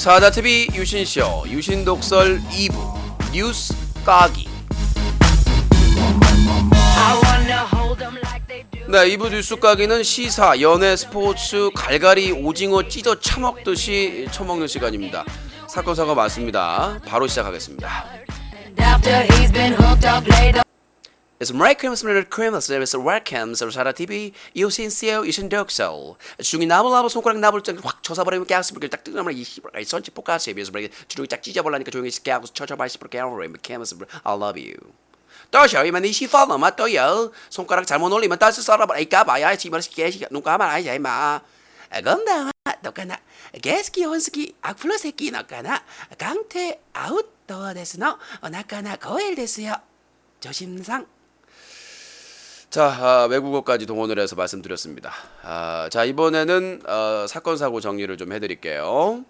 사다TV 유신쇼 유신독설 2부 뉴스 까기. 네, 2부 뉴스 까기는 시사, 연예, 스포츠 갈갈이 오징어 찢어 처먹듯이 처먹는 시간입니다. 사건 사고 많습니다. 바로 시작하겠습니다. It's Merry Christmas, welcome, 사다TV 유신쇼 유신독설. 중이 나불나불 손가락 나불 확 쳐서버리면 가스불을 딱 뜨거면 이 선지 포카스에 비해서 주둥이 딱 찢어버리니까 조용히 있게 하고 쳐쳐봐 싶을 게으르면 캐머스 I love you. 또셔이면 이시 팔로마 또요. 손가락 잘못 올리면 다시 썰어버려. 이까봐야 지면서 개시가 누가 말아야 이마. 건다 너까나 게스키 혼스키 악플러 새끼 너까나 강태 아웃도어 데스노 나까나 고엘 데스요. 조심상. 자, 외국어까지 동원을 해서 말씀드렸습니다. 자, 이번에는 사건 사고 정리를 좀 해드릴게요.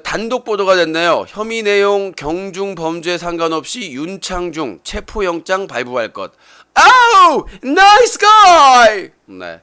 단독 보도가 됐네요. 혐의 내용 경중 범죄 상관없이 윤창중 체포영장 발부할 것. 아우, 나이스 가이. 네.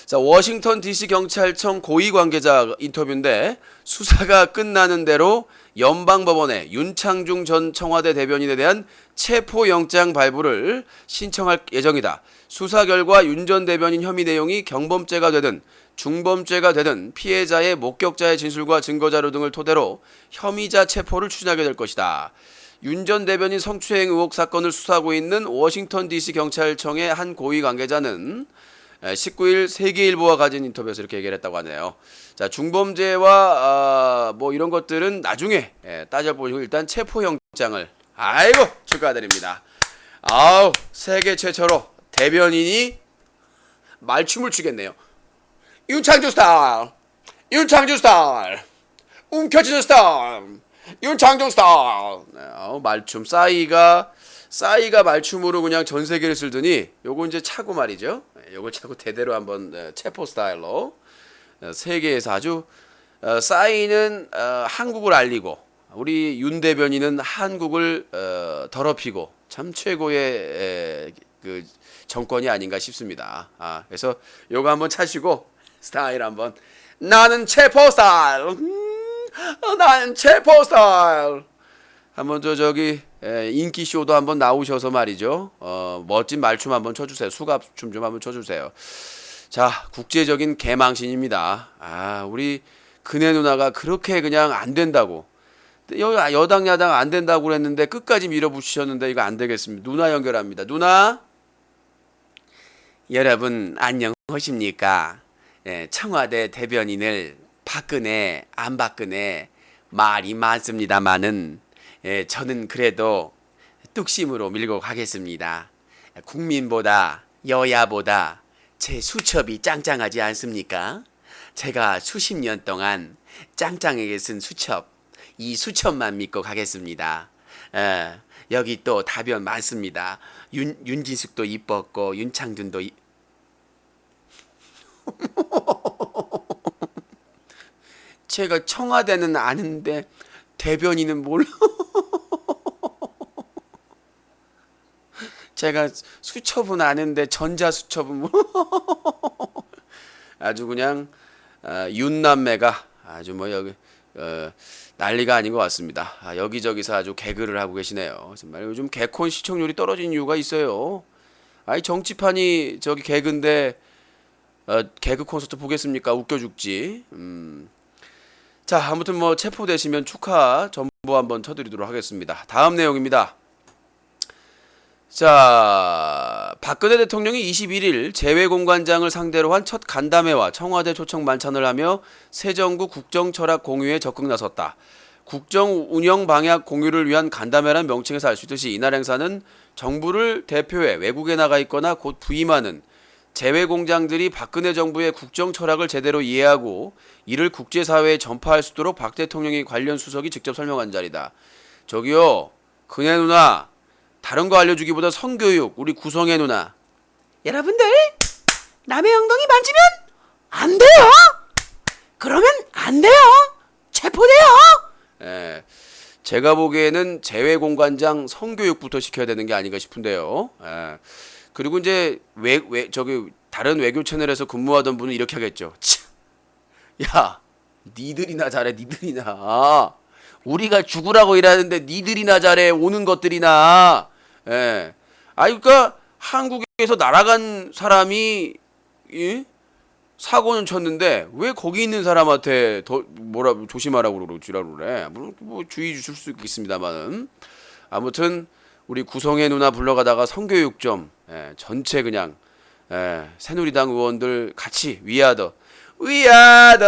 자, 워싱턴 DC 경찰청 고위 관계자 인터뷰인데 수사가 끝나는 대로 연방법원에 윤창중 전 청와대 대변인에 대한 체포영장 발부를 신청할 예정이다. 수사 결과 윤 전 대변인 혐의 내용이 경범죄가 되든 중범죄가 되든 피해자의 목격자의 진술과 증거자료 등을 토대로 혐의자 체포를 추진하게 될 것이다. 윤 전 대변인 성추행 의혹 사건을 수사하고 있는 워싱턴 DC 경찰청의 한 고위 관계자는 19일 세계일보와 가진 인터뷰에서 이렇게 얘기를 했다고 하네요. 자, 중범죄와 뭐 이런 것들은 나중에 따져보시고 일단 체포영장을 아이고 축하드립니다. 아우, 세계 최초로 대변인이 말춤을 추겠네요. 윤창중 스타일, 윤창중 스타일, 움켜쥐는 스타일, 윤창중 스타일. 말춤 싸이가 말춤으로 그냥 전 세계를 쓸더니 요거 이제 차고 말이죠. 요걸 차고 대대로 한번 체포 스타일로 세계에서 아주 싸이는 한국을 알리고 우리 윤 대변인은 한국을 더럽히고 참 최고의 그 정권이 아닌가 싶습니다. 그래서 요거 한번 차시고 스타일 한번 나는 체포 스타일, 나는 체포 스타일. 한번 저기 인기 쇼도 한번 나오셔서 말이죠. 멋진 말춤 한번 쳐주세요. 수갑춤 좀 한번 쳐주세요. 자, 국제적인 개망신입니다. 우리 그네 누나가 그렇게 그냥 안 된다고. 여당 야당 안 된다고 그랬는데 끝까지 밀어붙이셨는데 이거 안 되겠습니다. 누나 연결합니다. 누나. 여러분 안녕하십니까? 청와대 대변인을 박근혜 안 박근혜 말이 많습니다마는 저는 그래도 뚝심으로 밀고 가겠습니다. 국민보다 여야보다 제 수첩이 짱짱하지 않습니까? 제가 수십 년 동안 짱짱하게 쓴 수첩, 이 수첩만 믿고 가겠습니다. 여기 또 답변 많습니다. 윤진숙도 이뻤고 윤창준도 제가 청와대는 아는데 대변인은 몰라. 제가 수첩은 아는데 전자수첩은 몰라. 아주 그냥 윤남매가 아주 뭐 여기 난리가 아닌 것 같습니다. 여기저기서 아주 개그를 하고 계시네요. 정말 요즘 개콘 시청률이 떨어진 이유가 있어요. 정치판이 저기 개그인데 개그 콘서트 보겠습니까? 웃겨 죽지. 자, 아무튼 뭐 체포되시면 축하 전보 한번 쳐드리도록 하겠습니다. 다음 내용입니다. 자, 박근혜 대통령이 21일 재외공관장을 상대로 한 첫 간담회와 청와대 초청 만찬을 하며 새 정부 국정철학 공유에 적극 나섰다. 국정 운영 방향 공유를 위한 간담회란 명칭에서 알 수 있듯이 이날 행사는 정부를 대표해 외국에 나가 있거나 곧 부임하는 재외공장들이 박근혜 정부의 국정 철학을 제대로 이해하고 이를 국제사회에 전파할 수 있도록 박 대통령이 관련 수석이 직접 설명한 자리다. 저기요, 그네 누나, 다른 거 알려주기보다 성교육, 우리 구성애 누나. 여러분들, 남의 엉덩이 만지면 안 돼요. 그러면 안 돼요. 체포돼요. 제가 보기에는 재외공관장 성교육부터 시켜야 되는 게 아닌가 싶은데요. 그리고 이제 저기 다른 외교 채널에서 근무하던 분은 이렇게 하겠죠. 야, 니들이나 잘해, 니들이나. 우리가 죽으라고 일하는데 니들이나 잘해, 오는 것들이나. 예. 그러니까 한국에서 날아간 사람이 예? 사고는 쳤는데 왜 거기 있는 사람한테 더 뭐라 조심하라고 그러지라고 그래. 물론 뭐 주의 주실 수 있겠습니다만은 아무튼 우리 구성애 누나 불러가다가 성교육 좀 전체 그냥 새누리당 의원들 같이 위아더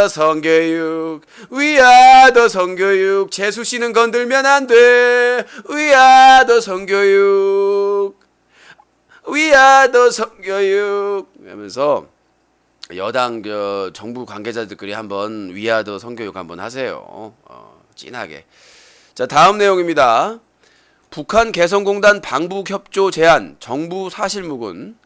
성교육 위아더 성교육 재수 씨는 건들면 안 돼. 위아더 성교육 위아더 성교육 하면서 여당 정부 관계자들끼리 한번 위아더 성교육 한번 하세요. 진하게. 자, 다음 내용입니다. 북한 개성공단 방북 협조 제안 정부 사실무근.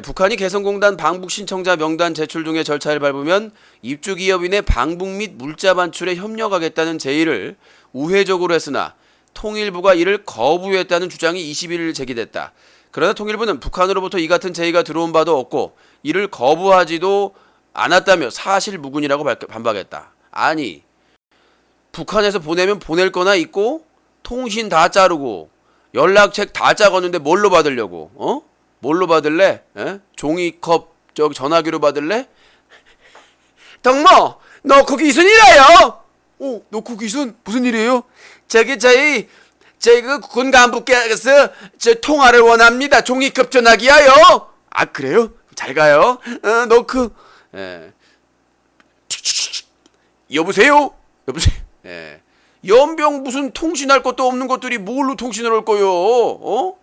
북한이 개성공단 방북 신청자 명단 제출 등의 절차를 밟으면 입주기업인의 방북 및 물자 반출에 협력하겠다는 제의를 우회적으로 했으나 통일부가 이를 거부했다는 주장이 21일 제기됐다. 그러나 통일부는 북한으로부터 이 같은 제의가 들어온 바도 없고 이를 거부하지도 않았다며 사실무근이라고 반박했다. 아니, 북한에서 보내면 보낼 거나 있고 통신 다 자르고 연락책 다 작았는데 뭘로 받으려고? 뭘로 받을래? 종이컵 전화기로 받을래? 덕모, 너 거기 무슨 일이에요? 너 거기 무슨 일이에요? 저희 그 군간부께서 저 통화를 원합니다. 종이컵 전화기야요. 아, 그래요? 잘 가요. 여보세요? 연병 무슨 통신할 것도 없는 것들이 뭘로 통신을 할 거요?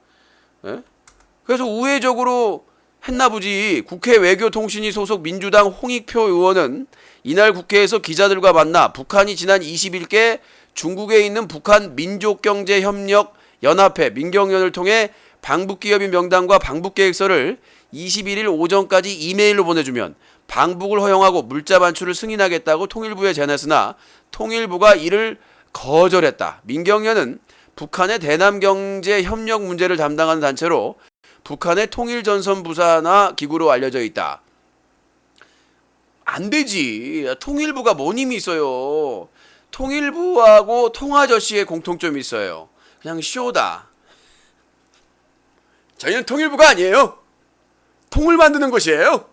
그래서 우회적으로 했나 보지. 국회 외교통신위 소속 민주당 홍익표 의원은 이날 국회에서 기자들과 만나 북한이 지난 20일께 중국에 있는 북한 민족경제협력연합회 민경연을 통해 방북기업인 명단과 방북계획서를 21일 오전까지 이메일로 보내주면 방북을 허용하고 물자 반출을 승인하겠다고 통일부에 제안했으나 통일부가 이를 거절했다. 민경연은 북한의 대남경제협력 문제를 담당하는 단체로 북한의 통일전선부사나 기구로 알려져 있다. 안 되지. 통일부가 뭔 힘이 있어요. 통일부하고 통아저씨의 공통점이 있어요. 그냥 쇼다. 저희는 통일부가 아니에요. 통을 만드는 것이에요.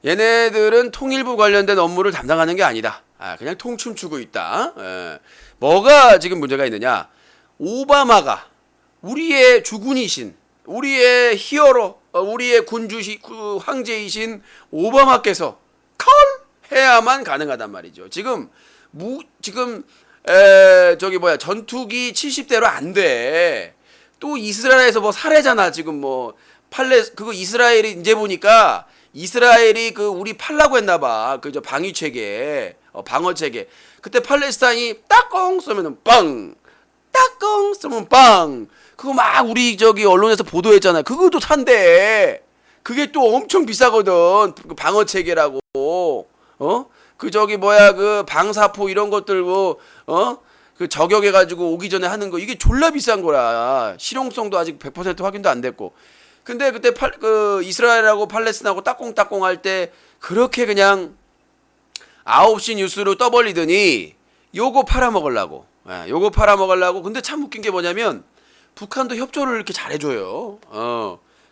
얘네들은 통일부 관련된 업무를 담당하는 게 아니다. 그냥 통춤추고 있다. 뭐가 지금 문제가 있느냐. 오바마가 우리의 주군이신, 우리의 히어로, 우리의 황제이신 오바마께서 컬 해야만 가능하단 말이죠. 지금 전투기 70대로 안 돼. 또 이스라엘에서 뭐 살해잖아. 지금 그거 이스라엘이 이제 보니까 이스라엘이 우리 팔라고 했나 봐. 방위 체계, 방어 체계. 그때 팔레스타인이 따꽁 쏘면은 빵, 따꽁 쏘면 빵. 그거 막 우리 언론에서 보도했잖아. 그것도 산대. 그게 또 엄청 비싸거든. 방어 체계라고. 방사포 이런 것들 저격해가지고 오기 전에 하는 거 이게 졸라 비싼 거라. 실용성도 아직 100% 확인도 안 됐고. 근데 그때 이스라엘하고 팔레스타인하고 따꽁따꽁 할 때 그렇게 그냥 9시 뉴스로 떠벌리더니 요거 팔아먹으려고. 근데 참 웃긴 게 뭐냐면 북한도 협조를 이렇게 잘해줘요.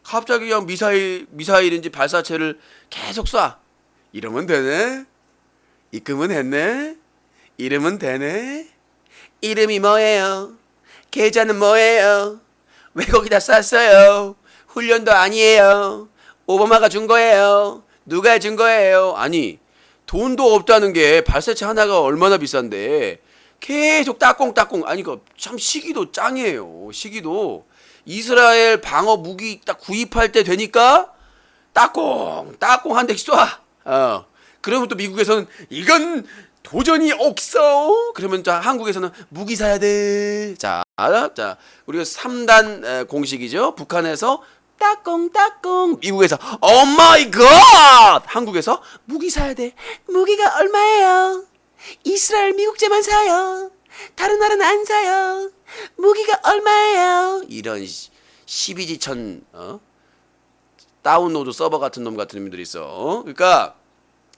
갑자기 그냥 미사일인지 발사체를 계속 쏴. 이러면 되네. 입금은 했네. 이름은 되네. 이름이 뭐예요? 계좌는 뭐예요? 왜 거기다 쐈어요? 훈련도 아니에요. 오바마가 준 거예요. 누가 준 거예요? 아니, 돈도 없다는 게 발사체 하나가 얼마나 비싼데 계속 따꽁따꽁. 아니, 참 시기도 짱이에요. 시기도 이스라엘 방어 무기 딱 구입할 때 되니까 따꽁따꽁 한 대씩 쏴. 그러면 또 미국에서는 이건 도전이 없어. 그러면 한국에서는 무기 사야 돼. 자, 우리가 3단 공식이죠. 북한에서 따꽁따꽁, 미국에서 오 마이 갓, 한국에서 무기 사야 돼. 무기가 얼마예요? 이스라엘 미국제만 사요. 다른 나라는 안 사요. 무기가 얼마예요? 이런 12지천 다운로드 서버 같은 놈 같은 놈들이 있어. 그러니까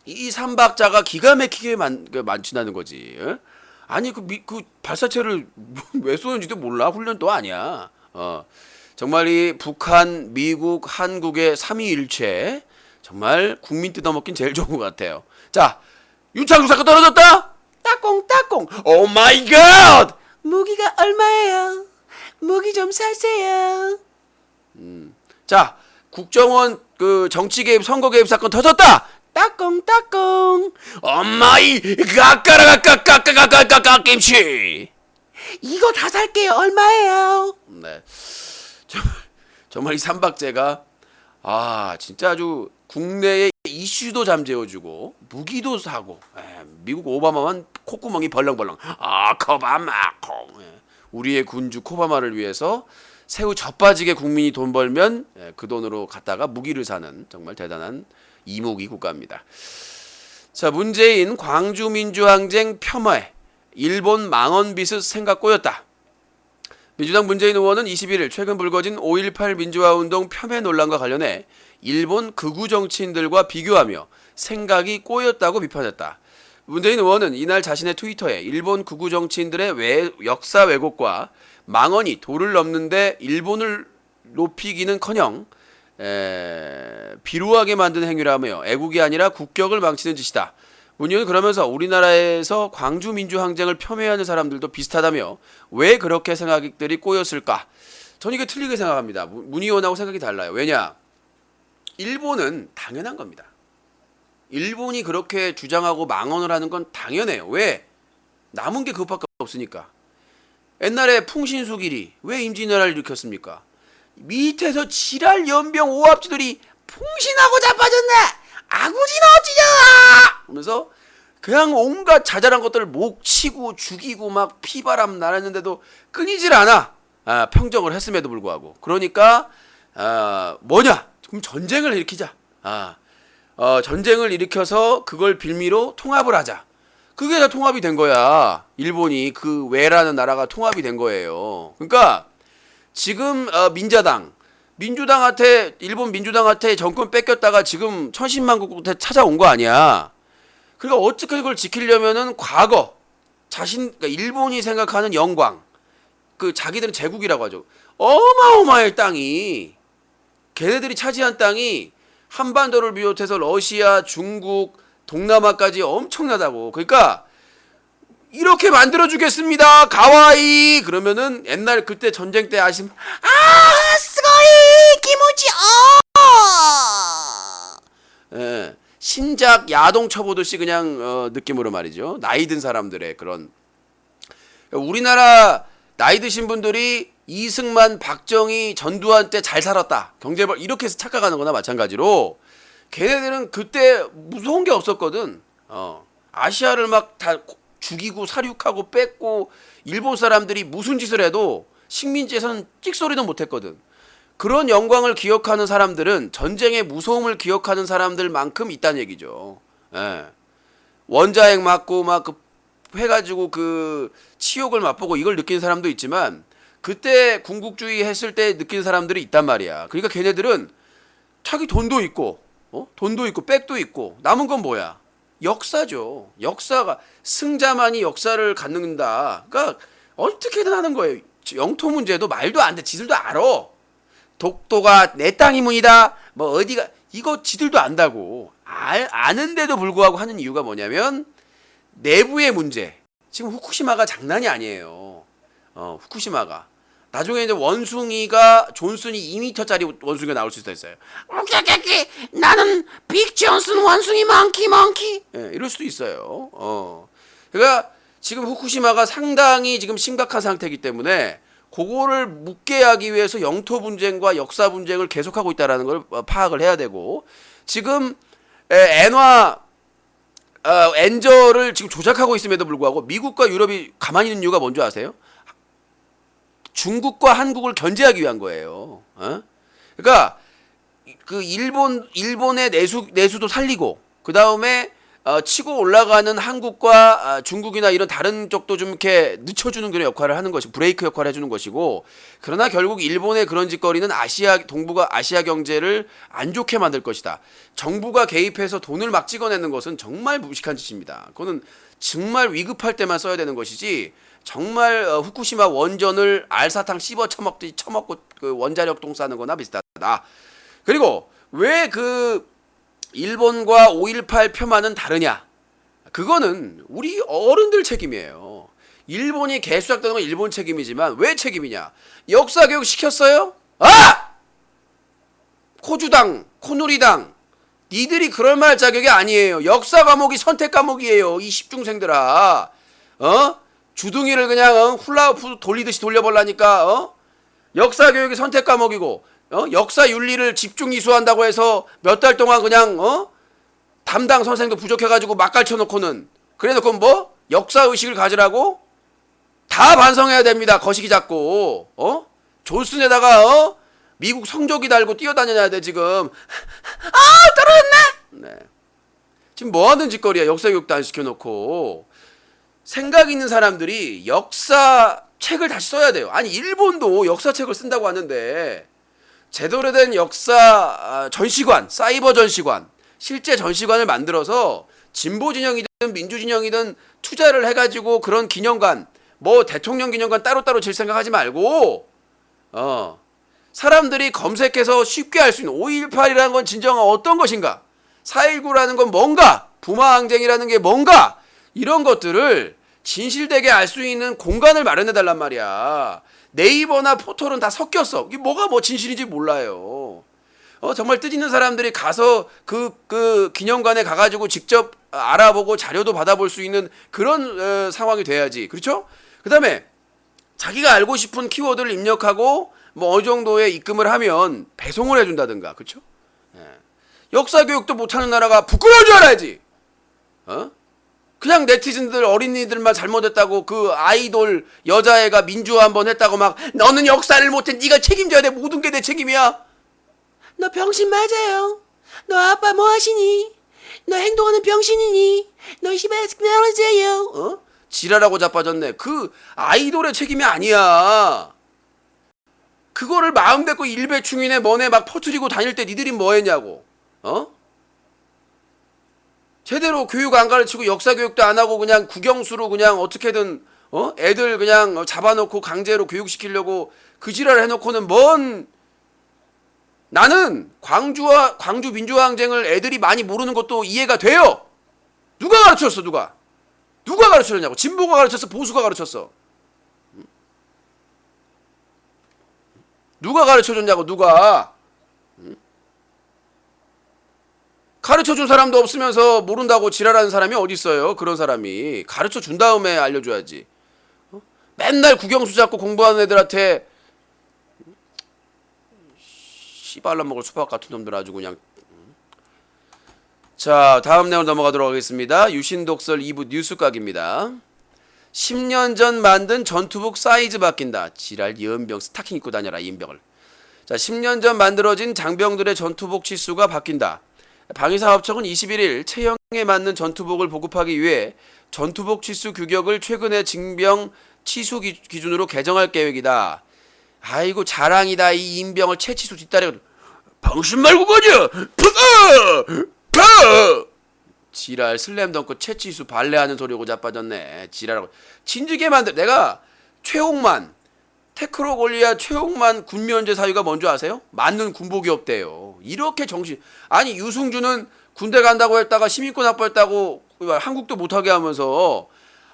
이 삼박자가 기가 막히게 만친다는 거지. 어? 아니 그 발사체를 왜 쏘는지도 몰라. 훈련도 아니야. 정말 이 북한, 미국, 한국의 삼위일체 정말 국민 뜯어먹긴 제일 좋은 것 같아요. 자, 윤창중 사건 떨어졌다. 따꽁 따꽁. 오 마이 갓. 무기가 얼마예요? 무기 좀 사세요. 자, 국정원 그 정치 개입, 선거 개입 사건 터졌다. 따꽁 따꽁. 엄마이 까까라까까까까까까 김치. 이거 다 살게요. 얼마예요? 네. 정말 이 삼박제가 진짜 아주 국내의 이슈도 잠재워주고 무기도 사고 미국 오바마만 콧구멍이 벌렁벌렁 코바마 우리의 군주 코바마를 위해서 새우 젖빠지게 국민이 돈 벌면 그 돈으로 갖다가 무기를 사는 정말 대단한 이무기 국가입니다. 자, 문재인 광주민주항쟁 폄하해 일본 망언 빚을 생각 꼬였다. 민주당 문재인 의원은 21일 최근 불거진 5.18 민주화운동 폄훼 논란과 관련해 일본 극우 정치인들과 비교하며 생각이 꼬였다고 비판했다. 문재인 의원은 이날 자신의 트위터에 일본 극우 정치인들의 역사 왜곡과 망언이 도를 넘는데 일본을 높이기는커녕 비루하게 만든 행위라며 애국이 아니라 국격을 망치는 짓이다. 문 의원은 그러면서 우리나라에서 광주민주항쟁을 폄훼하는 사람들도 비슷하다며 왜 그렇게 생각들이 꼬였을까? 저는 이게 틀리게 생각합니다. 문 의원하고 생각이 달라요. 왜냐? 일본은 당연한 겁니다. 일본이 그렇게 주장하고 망언을 하는 건 당연해요. 왜? 남은 게 그것밖에 없으니까. 옛날에 풍신수길이 왜 임진왜란을 일으켰습니까? 밑에서 지랄 연병 오합지들이 풍신하고 자빠졌네! 아구지는 어찌냐! 그러면서 그냥 온갖 자잘한 것들을 목 치고 죽이고 막 피바람 날았는데도 끊이질 않아. 평정을 했음에도 불구하고. 그러니까 뭐냐? 그럼 전쟁을 일으키자. 전쟁을 일으켜서 그걸 빌미로 통합을 하자. 그게 다 통합이 된 거야. 일본이 그 외라는 나라가 통합이 된 거예요. 그러니까 지금 민주당한테 일본 민주당한테 정권 뺏겼다가 지금 천신만국한테 찾아온 거 아니야. 그러니까 어떻게 그걸 지키려면은 과거 그러니까 일본이 생각하는 영광, 그 자기들은 제국이라고 하죠. 어마어마할 땅이 걔네들이 차지한 땅이 한반도를 비롯해서 러시아, 중국, 동남아까지 엄청나다고. 그러니까 이렇게 만들어주겠습니다. 가와이. 그러면은 옛날 그때 전쟁 때 스고이 기무지 신작 야동 쳐보듯이 그냥 느낌으로 말이죠. 나이 든 사람들의 그런. 우리나라 나이 드신 분들이 이승만, 박정희, 전두환 때 잘 살았다. 경제발 이렇게 해서 착각하는 거나 마찬가지로 걔네들은 그때 무서운 게 없었거든. 아시아를 막 다 죽이고 사륙하고 뺏고 일본 사람들이 무슨 짓을 해도 식민지에서는 찍소리도 못했거든. 그런 영광을 기억하는 사람들은 전쟁의 무서움을 기억하는 사람들만큼 있다는 얘기죠. 원자핵 맞고 막 해가지고 그 치욕을 맛보고 이걸 느낀 사람도 있지만 그때 군국주의 했을 때 느낀 사람들이 있단 말이야. 그러니까 걔네들은 자기 돈도 있고 백도 있고 남은 건 뭐야? 역사죠. 역사가 승자만이 역사를 갖는다. 그러니까 어떻게든 하는 거예요. 영토 문제도 말도 안 돼. 지들도 알아. 독도가 내 땅이문이다. 뭐 어디가 이거 지들도 안다고. 아는데도 불구하고 하는 이유가 뭐냐면 내부의 문제. 지금 후쿠시마가 장난이 아니에요. 후쿠시마가 나중에 이제 원숭이가 존슨이 2m짜리 원숭이가 나올 수도 있어요. 나는 빅 존슨 원숭이 많기. 이럴 수도 있어요. 그러니까 지금 후쿠시마가 상당히 지금 심각한 상태이기 때문에 그거를 묻게 하기 위해서 영토 분쟁과 역사 분쟁을 계속하고 있다는 걸 파악을 해야 되고 지금 엔저를 지금 조작하고 있음에도 불구하고 미국과 유럽이 가만히 있는 이유가 뭔지 아세요? 중국과 한국을 견제하기 위한 거예요. 그러니까 그 일본의 내수도 살리고 그 다음에 치고 올라가는 한국과 중국이나 이런 다른 쪽도 좀 이렇게 늦춰주는 그런 역할을 하는 것이 브레이크 역할을 해주는 것이고, 그러나 결국 일본의 그런 짓거리는 동북아 아시아 경제를 안 좋게 만들 것이다. 정부가 개입해서 돈을 막 찍어내는 것은 정말 무식한 짓입니다. 그거는 정말 위급할 때만 써야 되는 것이지, 정말 후쿠시마 원전을 알사탕 씹어 처먹듯이 처먹고 그 원자력 똥 싸는 거나 비슷하다. 그리고 왜 그 일본과 5.18 폄하는 다르냐? 그거는 우리 어른들 책임이에요. 일본이 개수작되는 건 일본 책임이지만 왜 책임이냐? 역사 교육 시켰어요? 코주당, 코누리당, 니들이 그럴 만할 자격이 아니에요. 역사 과목이 선택 과목이에요. 이 십중생들아. 주둥이를 그냥 훌라후프 돌리듯이 돌려버라니까. 역사 교육이 선택 과목이고, 역사 윤리를 집중 이수한다고 해서 몇 달 동안 그냥 담당 선생도 부족해가지고 막 깔쳐놓고는, 그래놓고 뭐 역사 의식을 가지라고? 다 반성해야 됩니다. 거시기 잡고 존슨에다가 미국 성조기 달고 뛰어다녀야 돼 지금. 떨어졌네. 네. 지금 뭐 하는 짓거리야. 역사 교육도 안 시켜놓고. 생각 있는 사람들이 역사 책을 다시 써야 돼요. 아니 일본도 역사책을 쓴다고 하는데 제대로 된 역사 전시관, 사이버 전시관, 실제 전시관을 만들어서 진보 진영이든 민주 진영이든 투자를 해가지고 그런 기념관, 뭐 대통령 기념관 따로따로 질 생각하지 말고 사람들이 검색해서 쉽게 알 수 있는 5.18이라는 건 진정한 어떤 것인가, 4.19라는 건 뭔가, 부마항쟁이라는 게 뭔가, 이런 것들을 진실되게 알 수 있는 공간을 마련해 달란 말이야. 네이버나 포털은 다 섞였어. 이게 뭐가 뭐 진실인지 몰라요. 정말 뜻 있는 사람들이 가서 그 기념관에 가가지고 직접 알아보고 자료도 받아볼 수 있는 그런 상황이 돼야지. 그렇죠? 그 다음에 자기가 알고 싶은 키워드를 입력하고 뭐 어느 정도의 입금을 하면 배송을 해준다든가. 그렇죠? 역사 교육도 못하는 나라가 부끄러운 줄 알아야지. 그냥 네티즌들, 어린이들만 잘못했다고, 그 아이돌 여자애가 민주화 한번 했다고 막 너는 역사를 못해, 네가 책임져야 돼, 모든 게 내 책임이야. 너 병신 맞아요. 너 아빠 뭐 하시니? 너 행동하는 병신이니? 너 시발 떨어져요. 지랄하고 자빠졌네. 그 아이돌의 책임이 아니야. 그거를 마음 뱉고 일배충이네 뭐네 막 퍼뜨리고 다닐 때 니들이 뭐 했냐고. 제대로 교육 안 가르치고 역사 교육도 안 하고 그냥 국영수로 그냥 어떻게든 애들 그냥 잡아놓고 강제로 교육시키려고 그 지랄을 해놓고는 뭔. 나는 광주 민주화항쟁을 애들이 많이 모르는 것도 이해가 돼요. 누가 가르쳤어? 누가 가르쳤냐고. 진보가 가르쳤어? 보수가 가르쳤어? 누가 가르쳐줬냐고. 누가 가르쳐준 사람도 없으면서 모른다고 지랄하는 사람이 어디 있어요? 그런 사람이 가르쳐준 다음에 알려줘야지. 맨날 국영수 잡고 공부하는 애들한테 씨발라 먹을 수박 같은 놈들 아주 그냥. 자, 다음 내용 넘어가도록 하겠습니다. 유신독설 2부 뉴스각입니다. 10년 전 만든 전투복 사이즈 바뀐다. 지랄 이은병 스타킹 입고 다녀라 이은병을. 자, 10년 전 만들어진 장병들의 전투복 치수가 바뀐다. 방위사업청은 21일 체형에 맞는 전투복을 보급하기 위해 전투복 치수 규격을 최근에 징병 치수 기준으로 개정할 계획이다. 아이고 자랑이다. 이 인병을 채치수 뒷다리가. 방심 말고 가자. 지랄 슬램덩크 채치수 발레하는 소리고 자빠졌네. 지랄하고 진즉에 만들. 내가 최홍만 테크로 골리아 최홍만 군면제 사유가 뭔지 아세요? 맞는 군복이 없대요. 이렇게 정신. 아니 유승준은 군대 간다고 했다가 시민권 확보했다고 한국도 못하게 하면서,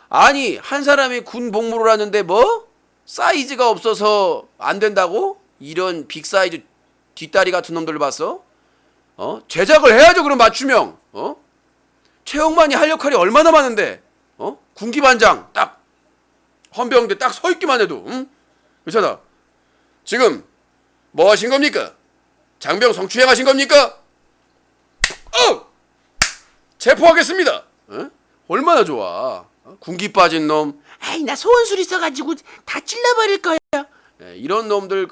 아니 한 사람이 군 복무를 하는데 뭐 사이즈가 없어서 안 된다고? 이런 빅사이즈 뒷다리 같은 놈들 봤어? 제작을 해야죠. 그럼 맞춤형. 최홍만이 할 역할이 얼마나 많은데. 군기반장 딱 헌병대 딱 서 있기만 해도 그렇잖아. 지금 뭐 하신 겁니까? 장병 성추행 하신 겁니까? 체포하겠습니다. 얼마나 좋아. 군기 빠진 놈. 아이 나 소원술 있어가지고 다 찔러버릴 거야. 이런 놈들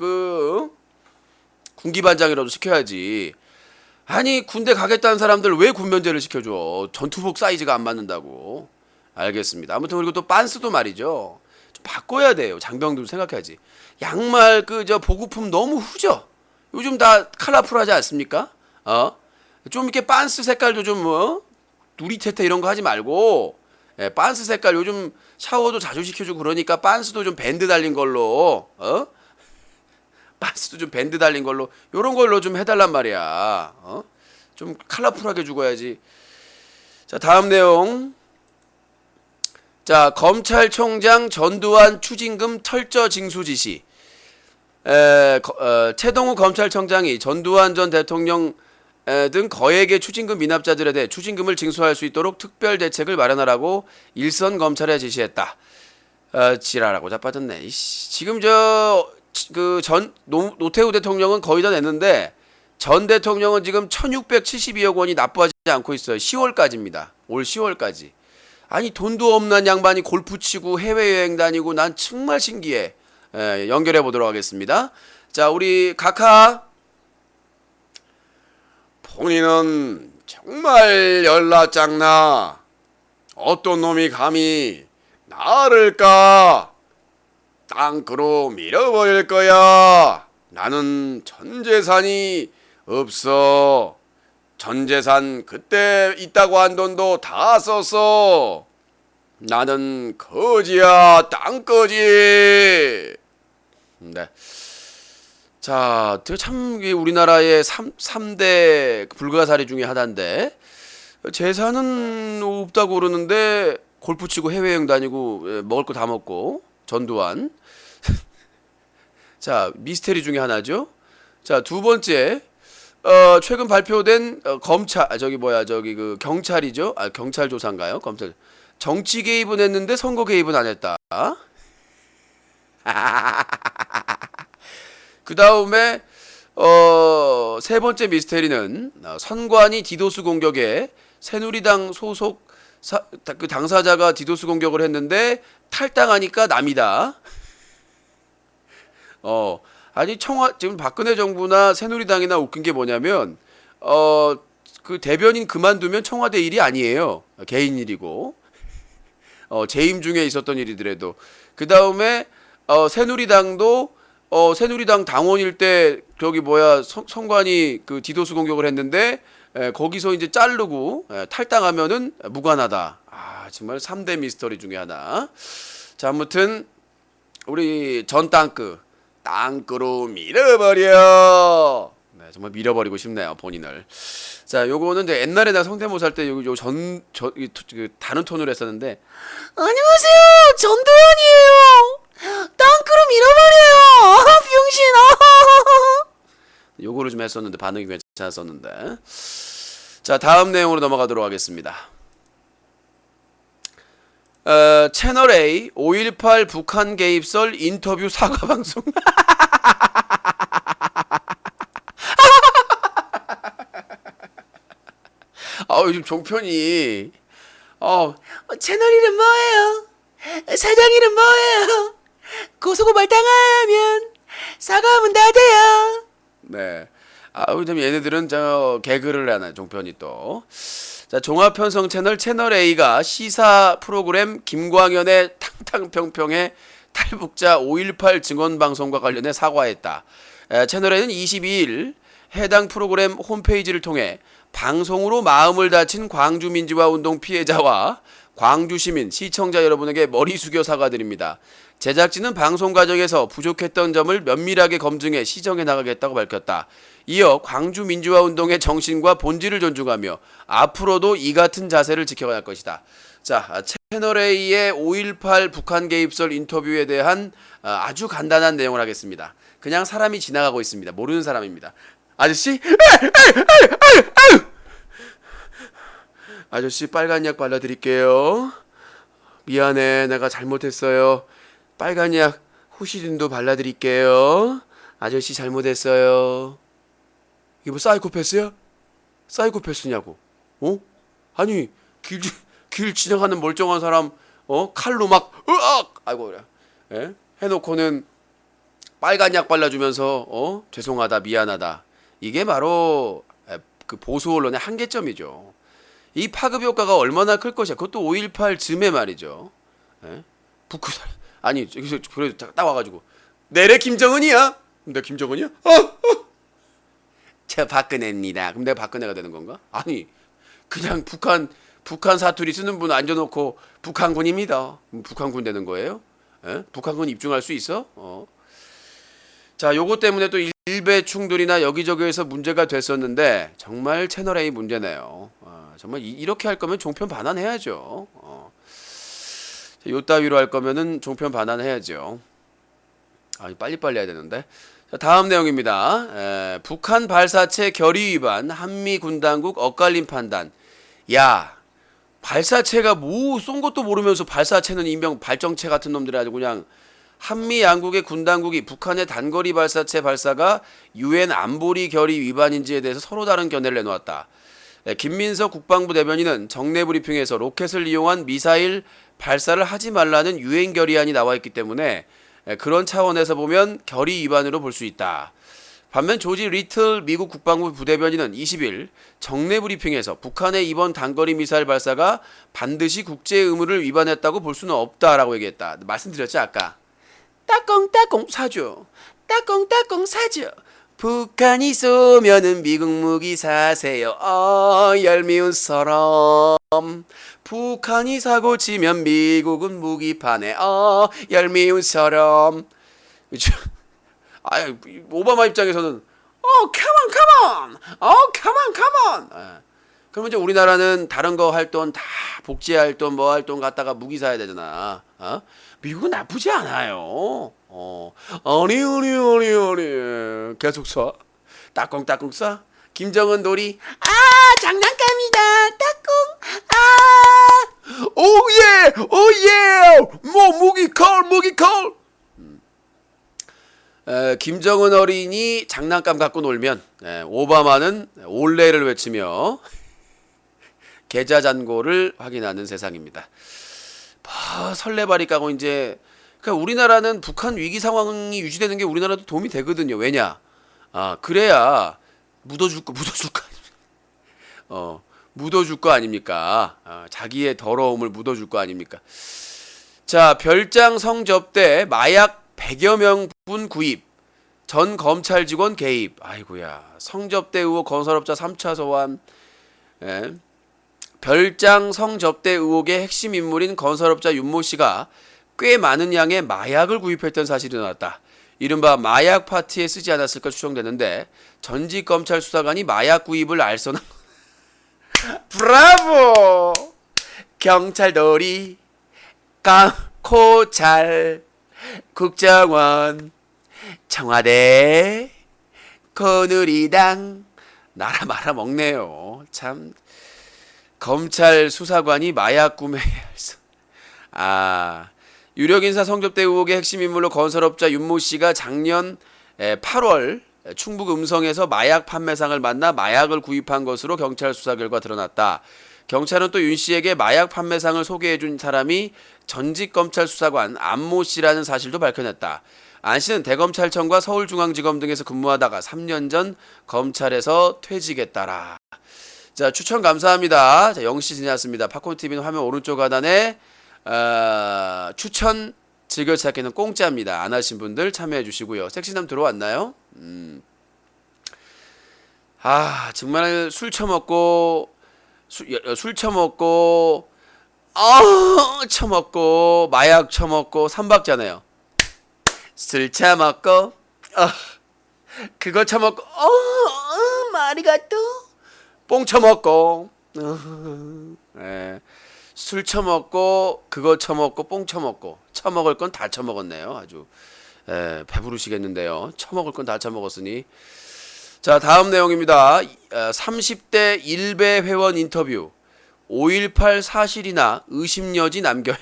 군기 반장이라도 시켜야지. 아니 군대 가겠다는 사람들 왜 군면제를 시켜줘? 전투복 사이즈가 안 맞는다고. 알겠습니다. 아무튼 그리고 또 빤스도 말이죠. 좀 바꿔야 돼요. 장병들 생각해야지. 양말 그 저 보급품 너무 후져. 요즘 다 컬러풀하지 않습니까? 좀 이렇게 빤스 색깔도 좀 누리테테 이런 거 하지 말고 빤스 색깔 요즘 샤워도 자주 시켜주고 그러니까 빤스도 좀 밴드 달린 걸로 빤스도 좀 밴드 달린 걸로 요런 걸로 좀 해달란 말이야. 좀 컬러풀하게 죽어야지. 자 다음 내용. 자 검찰총장 전두환 추징금 철저 징수 지시. 최동우 검찰청장이 전두환 전 대통령 등 거액의 추징금 미납자들에 대해 추징금을 징수할 수 있도록 특별 대책을 마련하라고 일선 검찰에 지시했다. 지랄하고 자빠졌네. 지금 노태우 대통령은 거의 다 냈는데 전 대통령은 지금 1672억 원이 납부하지 않고 있어요. 10월까지입니다. 올 10월까지. 아니 돈도 없는 양반이 골프 치고 해외여행 다니고 난 정말 신기해. 연결해 보도록 하겠습니다. 자 우리 카카. 본인은 정말 열나짱나. 어떤 놈이 감히 나를까 땅으로 밀어버릴 거야. 나는 전재산이 없어. 전재산 그때 있다고 한 돈도 다 썼어. 나는 거지야, 땅거지. 네. 자, 참 우리나라의 3대 불가사리 중에 하나인데 재산은 없다고 그러는데 골프 치고 해외여행 다니고 먹을 거 다 먹고 전두환. 자, 미스테리 중에 하나죠. 자, 두 번째. 최근 발표된 경찰이죠. 경찰 조사인가요? 검찰. 정치 개입은 했는데 선거 개입은 안 했다. 그 다음에 세 번째 미스테리는 선관위 디도스 공격에 새누리당 소속 그 당사자가 디도스 공격을 했는데 탈당하니까 남이다. 아니 지금 박근혜 정부나 새누리당이나 웃긴 게 뭐냐면 그 대변인 그만두면 청와대 일이 아니에요. 개인 일이고 재임 중에 있었던 일이더라도. 그 다음에 새누리당도 새누리당 당원일 때 선관위 그 디도스 공격을 했는데 거기서 이제 자르고 탈당하면은 무관하다. 정말 3대 미스터리 중에 하나. 자 아무튼 우리 전 땅끄로 밀어버려. 네, 정말 밀어버리고 싶네요 본인을. 자 요거는 이제 옛날에 내가 성대모사 할 때 다른 톤으로 했었는데 안녕하세요 전두환이에요. 땅끄로 밀어버려요. 병신. 요거를 좀 했었는데 반응이 괜찮았었는데. 자 다음 내용으로 넘어가도록 하겠습니다. 채널A 5.18 북한 개입설 인터뷰 사과 방송. 요즘 종편이 채널 이름 뭐예요? 사장 이름 뭐예요? 고소고발 당하면 사과하면 다 돼요. 네. 요즘 얘네들은 개그를 하나 종편이 또. 자 종합편성 채널A가 시사 프로그램 김광현의 탕탕평평의 탈북자 5.18 증언방송과 관련해 사과했다. 채널A는 22일 해당 프로그램 홈페이지를 통해 방송으로 마음을 다친 광주민주화운동 피해자와 광주시민, 시청자 여러분에게 머리 숙여 사과드립니다. 제작진은 방송 과정에서 부족했던 점을 면밀하게 검증해 시정해 나가겠다고 밝혔다. 이어 광주민주화운동의 정신과 본질을 존중하며 앞으로도 이 같은 자세를 지켜갈 것이다. 자, 채널A의 5.18 북한 개입설 인터뷰에 대한 아주 간단한 내용을 하겠습니다. 그냥 사람이 지나가고 있습니다. 모르는 사람입니다. 아저씨? 아저씨 빨간 약 발라드릴게요. 미안해 내가 잘못했어요. 빨간 약 후시딘도 발라드릴게요. 아저씨 잘못했어요. 이게 뭐 사이코패스야? 사이코패스냐고. 아니 길 지나가는 멀쩡한 사람 칼로 막 으악 아이고 그래. 해놓고는 빨간 약 발라주면서 죄송하다 미안하다. 이게 바로 그 보수 언론의 한계점이죠. 이 파급 효과가 얼마나 클 것이야. 그것도 5.18 즈음에 말이죠. 예? 북한 아니 그래서 딱 와가지고 내래 김정은이야? 그럼 내가 김정은이야? 저 박근혜입니다. 그럼 내가 박근혜가 되는 건가? 아니 그냥 북한 사투리 쓰는 분 앉아놓고 북한군입니다. 북한군 되는 거예요? 예? 북한군 입증할 수 있어? 자, 요거 때문에 또 일베 충돌이나 여기저기에서 문제가 됐었는데 정말 채널A 문제네요. 정말 이렇게 할 거면 종편 반환해야죠. 요 따위로 할 거면은 종편 반환해야죠. 빨리빨리 해야 되는데. 자, 다음 내용입니다. 북한 발사체 결의 위반, 한미 군당국 엇갈린 판단. 야, 발사체가 뭐 쏜 것도 모르면서 발사체는 인명 발정체 같은 놈들이 아주 그냥 한미 양국의 군당국이 북한의 단거리 발사체 발사가 유엔 안보리 결의 위반인지에 대해서 서로 다른 견해를 내놓았다. 김민석 국방부 대변인은 정례 브리핑에서 로켓을 이용한 미사일 발사를 하지 말라는 유엔 결의안이 나와 있기 때문에 그런 차원에서 보면 결의 위반으로 볼 수 있다. 반면 조지 리틀 미국 국방부 부대변인은 20일 정례 브리핑에서 북한의 이번 단거리 미사일 발사가 반드시 국제 의무를 위반했다고 볼 수는 없다라고 얘기했다. 말씀드렸죠 아까. 따꽁따꽁 사줘. 따꽁따꽁 사줘. 북한이 쏘면은 미국 무기 사세요. 얄미운 사람. 북한이 사고 치면 미국은 무기 파네. 얄미운 사람. 그쵸? 오바마 입장에서는 come on. 그러면 이제 우리나라는 다른 거 할 돈 다 복지할 돈 뭐 할 돈 갖다가 무기 사야 되잖아. 미국은 나쁘지 않아요. 아니 계속 쏴. 따꽁따꽁 쏴. 김정은 놀이. 장난감이다. 따꽁. 오예. 뭐 무기 콜. 김정은 어린이 장난감 갖고 놀면 오바마는 올레를 외치며 계좌잔고를 확인하는 세상입니다. 설레발이 까고 이제 그러니까 우리나라는 북한 위기 상황이 유지되는 게 우리나라도 도움이 되거든요. 왜냐? 그래야 묻어줄 거 아닙니까? 자기의 더러움을 묻어줄 거 아닙니까? 자, 별장 성접대 마약 100여 명분 구입, 전 검찰 직원 개입. 아이고야. 성접대 의혹 건설업자 3차 소환. 별장 성접대 의혹의 핵심 인물인 건설업자 윤모 씨가 꽤 많은 양의 마약을 구입했던 사실이 나왔다. 이른바 마약 파티에 쓰지 않았을까 추정되는데 전직 검찰 수사관이 마약 구입을 알선한 브라보! 경찰놀이 깡코찰 국정원 청와대 거느리당 나라 말아 먹네요. 참 검찰 수사관이 마약 구매 유력인사 성접대 의혹의 핵심 인물로 건설업자 윤모 씨가 작년 8월 충북 음성에서 마약 판매상을 만나 마약을 구입한 것으로 경찰 수사 결과 드러났다. 경찰은 또 윤 씨에게 마약 판매상을 소개해준 사람이 전직 검찰 수사관 안모 씨라는 사실도 밝혀냈다. 안 씨는 대검찰청과 서울중앙지검 등에서 근무하다가 3년 전 검찰에서 퇴직했다라. 자, 추천 감사합니다. 자, 영씨 지났습니다. 팝콘TV는 화면 오른쪽 하단에 추천 즐겨찾기는 공짜입니다. 안 하신 분들 참여해 주시고요. 섹시남 들어왔나요? 정말 술 처먹고 마약 처먹고 삼박자네요. 술 처먹고 그거 처먹고 마리가또 뽕 처먹고 술 처먹고 그거 처먹고 뽕 처먹고 처먹을 건 다 처먹었네요. 아주 배부르시겠는데요. 처먹을 건 다 처먹었으니. 자, 다음 내용입니다. 30대 일베 회원 인터뷰. 5.18 사실이나 의심여지 남겨야.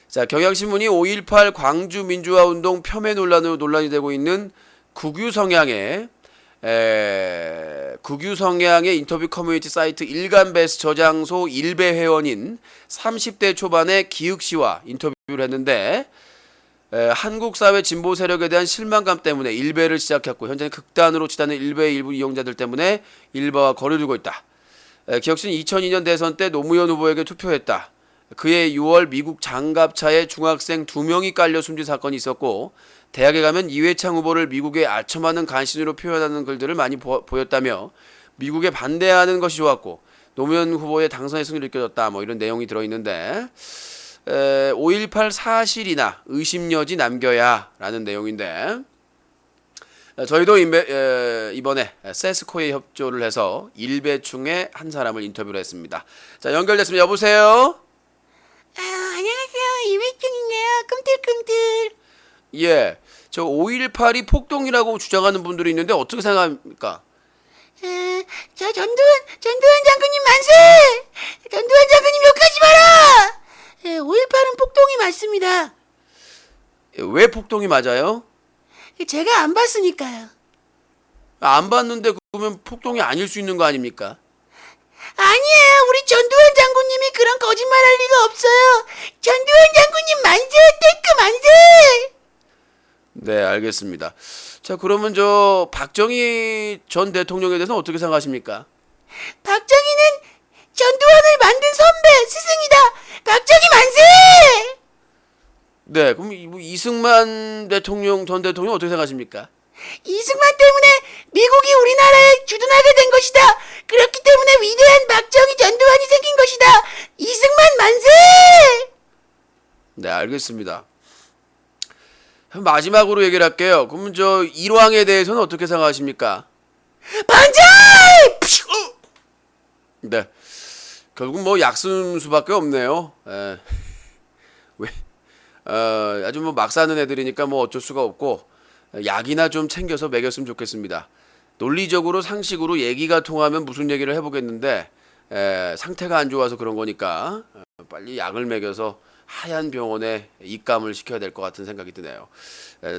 자, 경향신문이 5.18 광주민주화운동 폄훼 논란으로 논란이 되고 있는 국유 성향의 인터뷰 커뮤니티 사이트 일간베스트 저장소 일베 회원인 30대 초반의 기흑 씨와 인터뷰를 했는데 한국 사회 진보 세력에 대한 실망감 때문에 일베를 시작했고 현재는 극단으로 치닫는 일베의 일부 이용자들 때문에 일베와 거리를 두고 있다. 기혁씨는 2002년 대선 때 노무현 후보에게 투표했다. 그해 6월 미국 장갑차에 중학생 2명이 깔려 숨진 사건이 있었고 대학에 가면 이회창 후보를 미국에 아첨하는 간신으로 표현하는 글들을 많이 보였다며 미국에 반대하는 것이 좋았고 노무현 후보의 당선의 승리를 느껴졌다. 뭐 이런 내용이 들어있는데 5.18 사실이나 의심여지 남겨야 라는 내용인데 저희도 이번에 세스코에 협조를 해서 일베충의 한 사람을 인터뷰를 했습니다. 자, 연결됐습니다. 여보세요? 안녕하세요. 이회충이네요. 꿈틀꿈틀. 예, 저 5.18이 폭동이라고 주장하는 분들이 있는데 어떻게 생각합니까? 저 전두환 장군님 만세! 전두환 장군님 욕하지 마라! 5.18은 폭동이 맞습니다. 왜 폭동이 맞아요? 제가 안 봤으니까요. 안 봤는데 그러면 폭동이 아닐 수 있는 거 아닙니까? 아니에요. 우리 전두환 장군님이 그런 거짓말 할 리가 없어요. 전두환 장군님 만세! 탱크 만세! 네, 알겠습니다. 자, 그러면 저 박정희 전 대통령에 대해서는 어떻게 생각하십니까? 박정희는 전두환을 만든 선배, 스승이다. 박정희 만세! 네, 그럼 이승만 대통령 전 대통령 어떻게 생각하십니까? 이승만 때문에 미국이 우리나라에 주둔하게 된 것이다. 그렇기 때문에 위대한 박정희 전두환이 생긴 것이다. 이승만 만세! 네, 알겠습니다. 마지막으로 얘기를 할게요. 그러면 저 일왕에 대해서는 어떻게 생각하십니까? 반자이! 네, 결국 뭐 약순수밖에 없네요. 왜? 아주 뭐 막 사는 애들이니까 뭐 어쩔 수가 없고 약이나 좀 챙겨서 먹였으면 좋겠습니다. 논리적으로 상식으로 얘기가 통하면 무슨 얘기를 해보겠는데 상태가 안 좋아서 그런 거니까 빨리 약을 먹여서 하얀 병원에 입감을 시켜야 될 것 같은 생각이 드네요.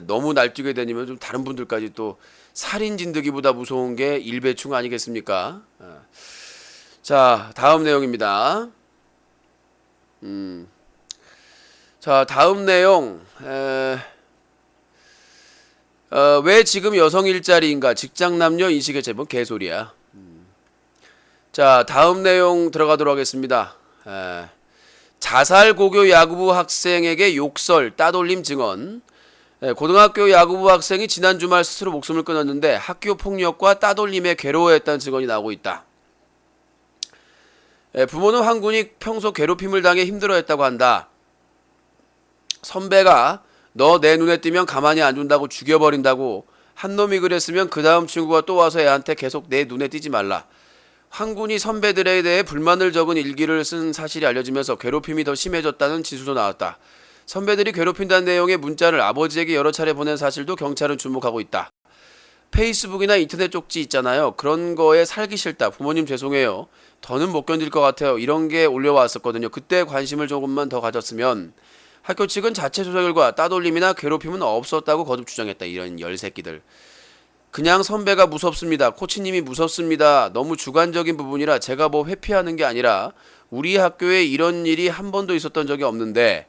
너무 날뛰게 되면 좀 다른 분들까지 또 살인 진드기보다 무서운 게 일배충 아니겠습니까? 자, 다음 내용입니다. 자, 다음 내용. 왜 지금 여성 일자리인가? 직장 남녀 인식의 제본 개소리야. 자, 다음 내용 들어가도록 하겠습니다. 자살 고교 야구부 학생에게 욕설 따돌림 증언. 고등학교 야구부 학생이 지난 주말 스스로 목숨을 끊었는데 학교 폭력과 따돌림에 괴로워했다는 증언이 나오고 있다. 부모는 황군이 평소 괴롭힘을 당해 힘들어했다고 한다. 선배가 너 내 눈에 띄면 가만히 안 둔다고 죽여버린다고 한 놈이 그랬으면 그 다음 친구가 또 와서 애한테 계속 내 눈에 띄지 말라. 황군이 선배들에 대해 불만을 적은 일기를 쓴 사실이 알려지면서 괴롭힘이 더 심해졌다는 진술도 나왔다. 선배들이 괴롭힌다는 내용의 문자를 아버지에게 여러 차례 보낸 사실도 경찰은 주목하고 있다. 페이스북이나 인터넷 쪽지 있잖아요. 그런 거에 살기 싫다. 부모님 죄송해요. 더는 못 견딜 것 같아요. 이런 게 올려왔었거든요. 그때 관심을 조금만 더 가졌으면. 학교 측은 자체 조사 결과 따돌림이나 괴롭힘은 없었다고 거듭 주장했다. 이런 열새끼들. 그냥 선배가 무섭습니다. 코치님이 무섭습니다. 너무 주관적인 부분이라 제가 뭐 회피하는 게 아니라 우리 학교에 이런 일이 한 번도 있었던 적이 없는데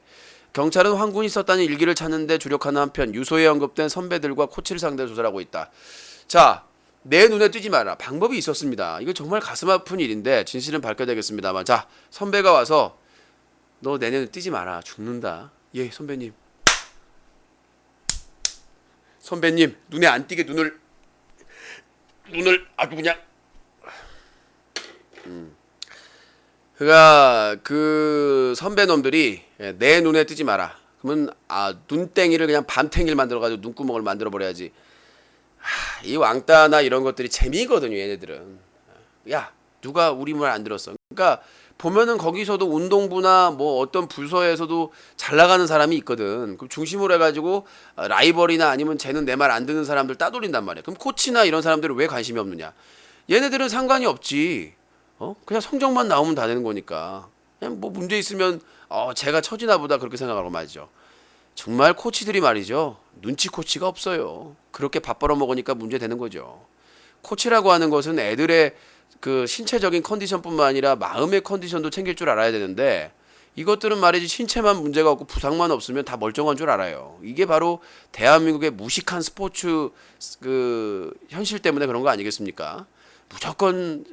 경찰은 황군이 썼다는 일기를 찾는 데 주력하는 한편 유서에 언급된 선배들과 코치를 상대로 조사를 하고 있다. 자, 내 눈에 띄지 마라. 방법이 있었습니다. 이거 정말 가슴 아픈 일인데 진실은 밝혀야 되겠습니다만 자, 선배가 와서 너 내 눈에 띄지 마라. 죽는다. 예, 선배님. 선배님, 눈에 안 띄게 눈을 아주 그냥 그가 그 선배놈들이 내 눈에 띄지 마라. 그러면 눈땡이를 그냥 밤탱이를 만들어가지고 눈구멍을 만들어 버려야지. 이 왕따나 이런 것들이 재미거든요. 얘네들은. 야, 누가 우리 말 안 들었어. 그러니까 보면은 거기서도 운동부나 뭐 어떤 부서에서도 잘 나가는 사람이 있거든. 그럼 중심으로 해가지고 라이벌이나 아니면 쟤는 내 말 안 듣는 사람들 따돌린단 말이야. 그럼 코치나 이런 사람들은 왜 관심이 없느냐? 얘네들은 상관이 없지. 그냥 성적만 나오면 다 되는 거니까. 그냥 뭐 문제 있으면 제가 처지나 보다 그렇게 생각하고 말이죠. 정말 코치들이 말이죠. 눈치 코치가 없어요. 그렇게 밥 벌어 먹으니까 문제 되는 거죠. 코치라고 하는 것은 애들의 그 신체적인 컨디션뿐만 아니라 마음의 컨디션도 챙길 줄 알아야 되는데 이것들은 말이지 신체만 문제가 없고 부상만 없으면 다 멀쩡한 줄 알아요. 이게 바로 대한민국의 무식한 스포츠 그 현실 때문에 그런 거 아니겠습니까? 무조건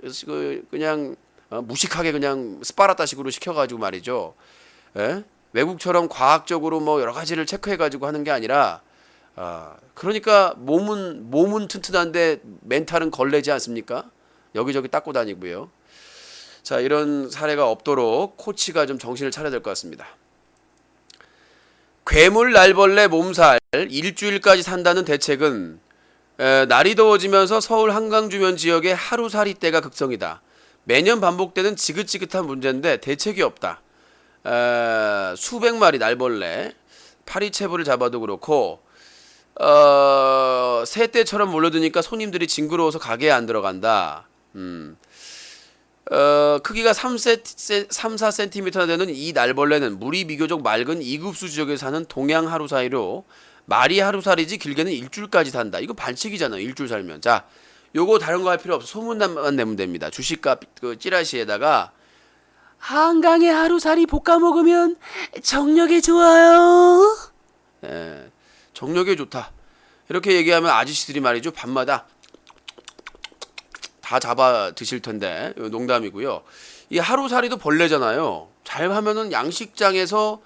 그냥 무식하게 그냥 스파르타식으로 시켜가지고 말이죠. 예? 외국처럼 과학적으로 뭐 여러 가지를 체크해가지고 하는 게 아니라 그러니까 몸은 튼튼한데 멘탈은 걸레지 않습니까? 여기저기 닦고 다니고요. 자, 이런 사례가 없도록 코치가 좀 정신을 차려야 될 것 같습니다. 괴물, 날벌레, 몸살 일주일까지 산다는 대책은 날이 더워지면서 서울 한강 주변 지역의 하루살이 때가 극성이다. 매년 반복되는 지긋지긋한 문제인데 대책이 없다. 수백 마리 날벌레, 파리채부를 잡아도 그렇고 새떼처럼 몰려드니까 손님들이 징그러워서 가게에 안 들어간다. 크기가 3-4cm나 되는 이 날벌레는 물이 비교적 맑은 이급수 지역에 사는 동양 하루사이로 말이 하루살이지 길게는 일주일까지 산다. 이거 반칙이잖아요. 일주일 살면. 자, 요거 다른 거 할 필요 없어. 소문만 내면 됩니다. 주식값 그 찌라시에다가 한강의 하루살이 볶아 먹으면 정력에 좋아요. 정력에 좋다. 이렇게 얘기하면 아저씨들이 말이죠. 밤마다 다 잡아 드실 텐데 농담이고요. 이 하루살이도 벌레잖아요. 잘 하면은 양식장에서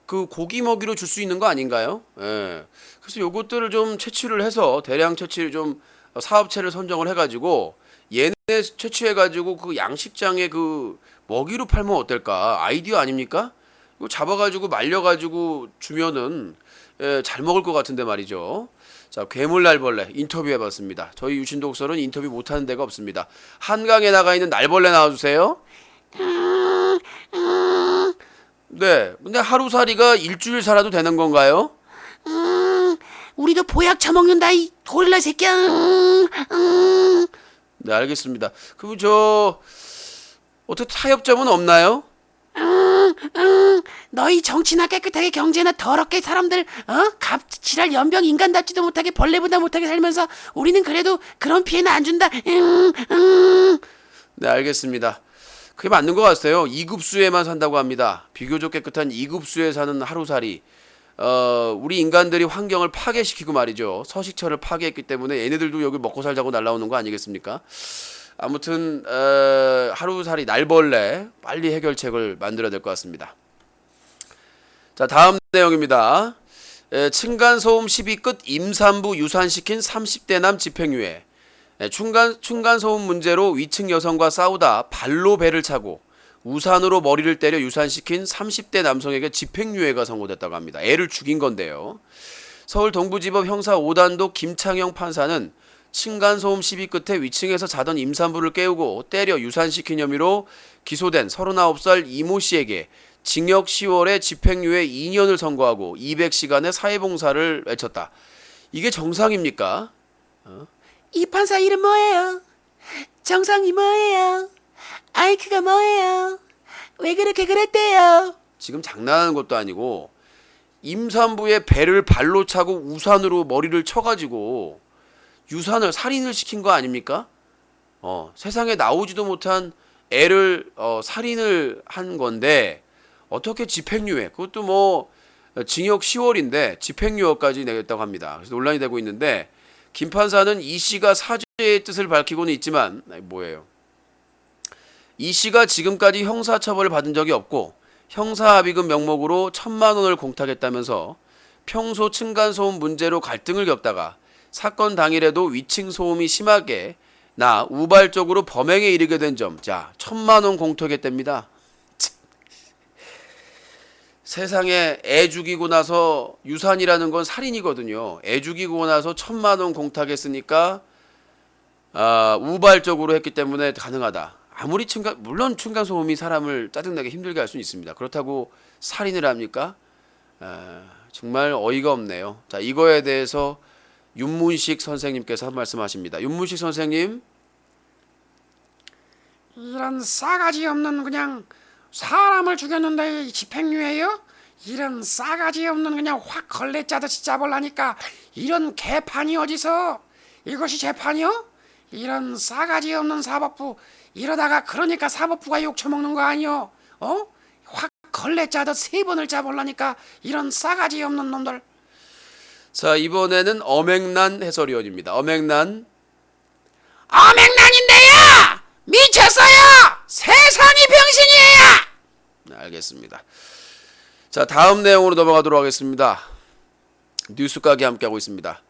그 고기 먹이로 줄 수 있는 거 아닌가요? 예. 그래서 요것들을 좀 채취를 해서 대량 채취를 좀 사업체를 선정을 해가지고 얘네 채취해가지고 그 양식장에 그 먹이로 팔면 어떨까? 아이디어 아닙니까? 이거 잡아가지고 말려가지고 주면은 잘 먹을 것 같은데 말이죠. 자, 괴물 날벌레 인터뷰 해봤습니다. 저희 유신독설은 인터뷰 못하는 데가 없습니다. 한강에 나가 있는 날벌레 나와주세요. 네, 근데 하루살이가 일주일 살아도 되는 건가요? 우리도 보약 처먹는다 이 고릴라 새끼야. 네, 알겠습니다. 그럼 어떻게 타협점은 없나요? 너희 정치나 깨끗하게 경제나 더럽게 사람들 갑질할 연병 인간답지도 못하게 벌레보다 못하게 살면서 우리는 그래도 그런 피해는 안 준다. 네, 알겠습니다. 그게 맞는 것 같아요. 2급수에만 산다고 합니다. 비교적 깨끗한 2급수에 사는 하루살이. 우리 인간들이 환경을 파괴시키고 말이죠. 서식처를 파괴했기 때문에 얘네들도 여기 먹고 살자고 날라오는 거 아니겠습니까? 아무튼 하루살이 날벌레 빨리 해결책을 만들어야 될 것 같습니다. 자, 다음 내용입니다. 층간소음 시비 끝 임산부 유산시킨 30대 남 집행유예. 층간소음 문제로 위층 여성과 싸우다 발로 배를 차고 우산으로 머리를 때려 유산시킨 30대 남성에게 집행유예가 선고됐다고 합니다. 애를 죽인 건데요. 서울 동부지법 형사 5단독 김창영 판사는 층간소음 시비 끝에 위층에서 자던 임산부를 깨우고 때려 유산시킨 혐의로 기소된 39살 이모 씨에게 징역 10월에 집행유예 2년을 선고하고 200시간의 사회봉사를 외쳤다. 이게 정상입니까? 이 판사 이름 뭐예요? 정상이 뭐예요? 아이크가 뭐예요? 왜 그렇게 그랬대요? 지금 장난하는 것도 아니고 임산부의 배를 발로 차고 우산으로 머리를 쳐가지고 유산을 살인을 시킨 거 아닙니까? 세상에 나오지도 못한 애를 살인을 한 건데 어떻게 집행유예? 그것도 뭐 징역 10월인데 집행유예까지 내겠다고 합니다. 그래서 논란이 되고 있는데 김 판사는 이 씨가 사죄의 뜻을 밝히고는 있지만 뭐예요? 이 씨가 지금까지 형사처벌을 받은 적이 없고 형사합의금 명목으로 1,000만 원을 공탁했다면서 평소 층간소음 문제로 갈등을 겪다가 사건 당일에도 위층 소음이 심하게 나 우발적으로 범행에 이르게 된 점, 자 1,000만 원 공탁했답니다. 세상에 애 죽이고 나서 유산이라는 건 살인이거든요. 애 죽이고 나서 1,000만 원 공탁했으니까 우발적으로 했기 때문에 가능하다. 아무리 물론 층간소음이 사람을 짜증나게 힘들게 할 수는 있습니다. 그렇다고 살인을 합니까? 정말 어이가 없네요. 자, 이거에 대해서 윤문식 선생님께서 한 말씀하십니다. 윤문식 선생님. 이런 싸가지 없는 그냥 사람을 죽였는데 집행유예요? 이런 싸가지 없는 그냥 확 걸레 짜듯이 잡으려니까 이런 개판이 어디서? 이것이 재판이요? 이런 싸가지 없는 사법부 이러다가 그러니까 사법부가 욕 처먹는 거 아니요? 확 걸레 짜듯 3번을 짜볼라니까 이런 싸가지 없는 놈들. 자, 이번에는 엄앵란 해설위원입니다. 엄앵란. 어맹란인데요! 미쳤어요! 세상이 병신이에요! 네, 알겠습니다. 자, 다음 내용으로 넘어가도록 하겠습니다. 뉴스가게 함께하고 있습니다.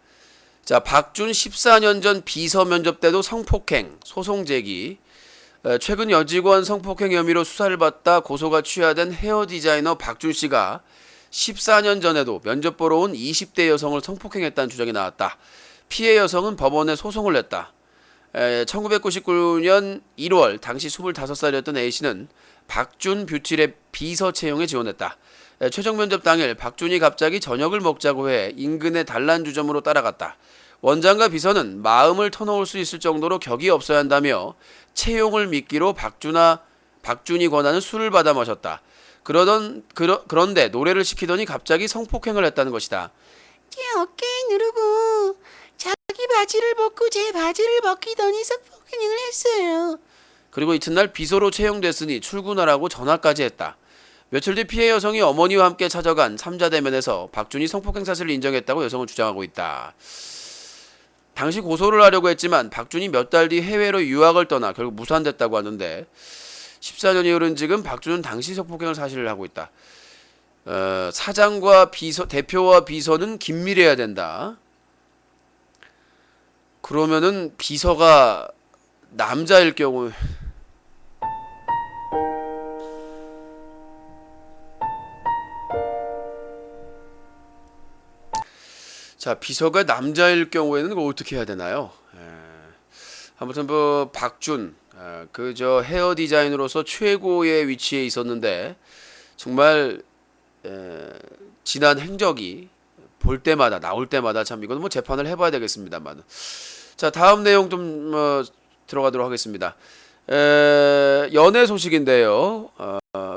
자, 박준 14년 전 비서 면접 때도 성폭행 소송 제기. 최근 여직원 성폭행 혐의로 수사를 받다 고소가 취하된 헤어 디자이너 박준 씨가 14년 전에도 면접 보러 온 20대 여성을 성폭행했다는 주장이 나왔다. 피해 여성은 법원에 소송을 냈다. 1999년 1월 당시 25살이었던 A씨는 박준 뷰티랩 비서 채용에 지원했다. 최종 면접 당일 박준이 갑자기 저녁을 먹자고 해 인근의 단란주점으로 따라갔다. 원장과 비서는 마음을 터놓을 수 있을 정도로 격이 없어야 한다며 채용을 미끼로 박준이 권하는 술을 받아 마셨다. 그런데 노래를 시키더니 갑자기 성폭행을 했다는 것이다. 제 어깨에 누르고 자기 바지를 벗고 제 바지를 벗기더니 성폭행을 했어요. 그리고 이튿날 비서로 채용됐으니 출근하라고 전화까지 했다. 며칠 뒤 피해 여성이 어머니와 함께 찾아간 3자 대면에서 박준이 성폭행 사실을 인정했다고 여성은 주장하고 있다. 당시 고소를 하려고 했지만 박준이 몇 달 뒤 해외로 유학을 떠나 결국 무산됐다고 하는데 14년이 흐른 지금 박준은 당시 성폭행을 사실을 하고 있다. 사장과 대표와 비서는 긴밀해야 된다. 그러면은 비서가 남자일 경우 자, 비서가 남자일 경우에는 그거 어떻게 해야 되나요? 아무튼 뭐 박준 그저 헤어 디자이너로서 최고의 위치에 있었는데 정말 지난 행적이 볼 때마다 나올 때마다 참 이거는 뭐 재판을 해봐야 되겠습니다만. 자, 다음 내용 좀 들어가도록 하겠습니다. 연애 소식인데요.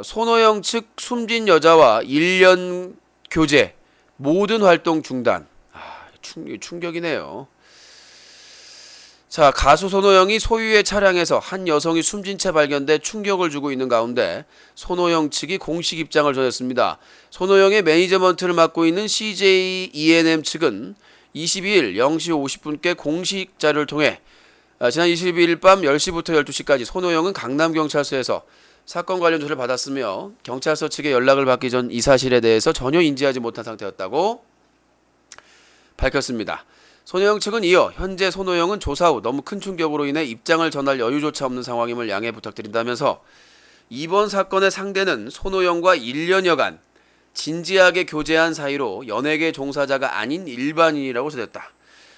손호영 측 숨진 여자와 1년 교제 모든 활동 중단. 충격이네요. 자, 가수 손호영이 소유의 차량에서 한 여성이 숨진 채 발견돼 충격을 주고 있는 가운데 손호영 측이 공식 입장을 전했습니다. 손호영의 매니저먼트를 맡고 있는 CJ E&M 측은 22일 0시 50분께 공식 자료를 통해 지난 22일 밤 10시부터 12시까지 손호영은 강남경찰서에서 사건 관련 조사를 받았으며 경찰서 측의 연락을 받기 전 이 사실에 대해서 전혀 인지하지 못한 상태였다고 밝혔습니다. 손호영 측은 이어 현재 손호영은 조사 후 너무 큰 충격으로 인해 입장을 전할 여유조차 없는 상황임을 양해 부탁드린다면서 이번 사건의 상대는 손호영과 1년여간 진지하게 교제한 사이로 연예계 종사자가 아닌 일반인이라고 전했다.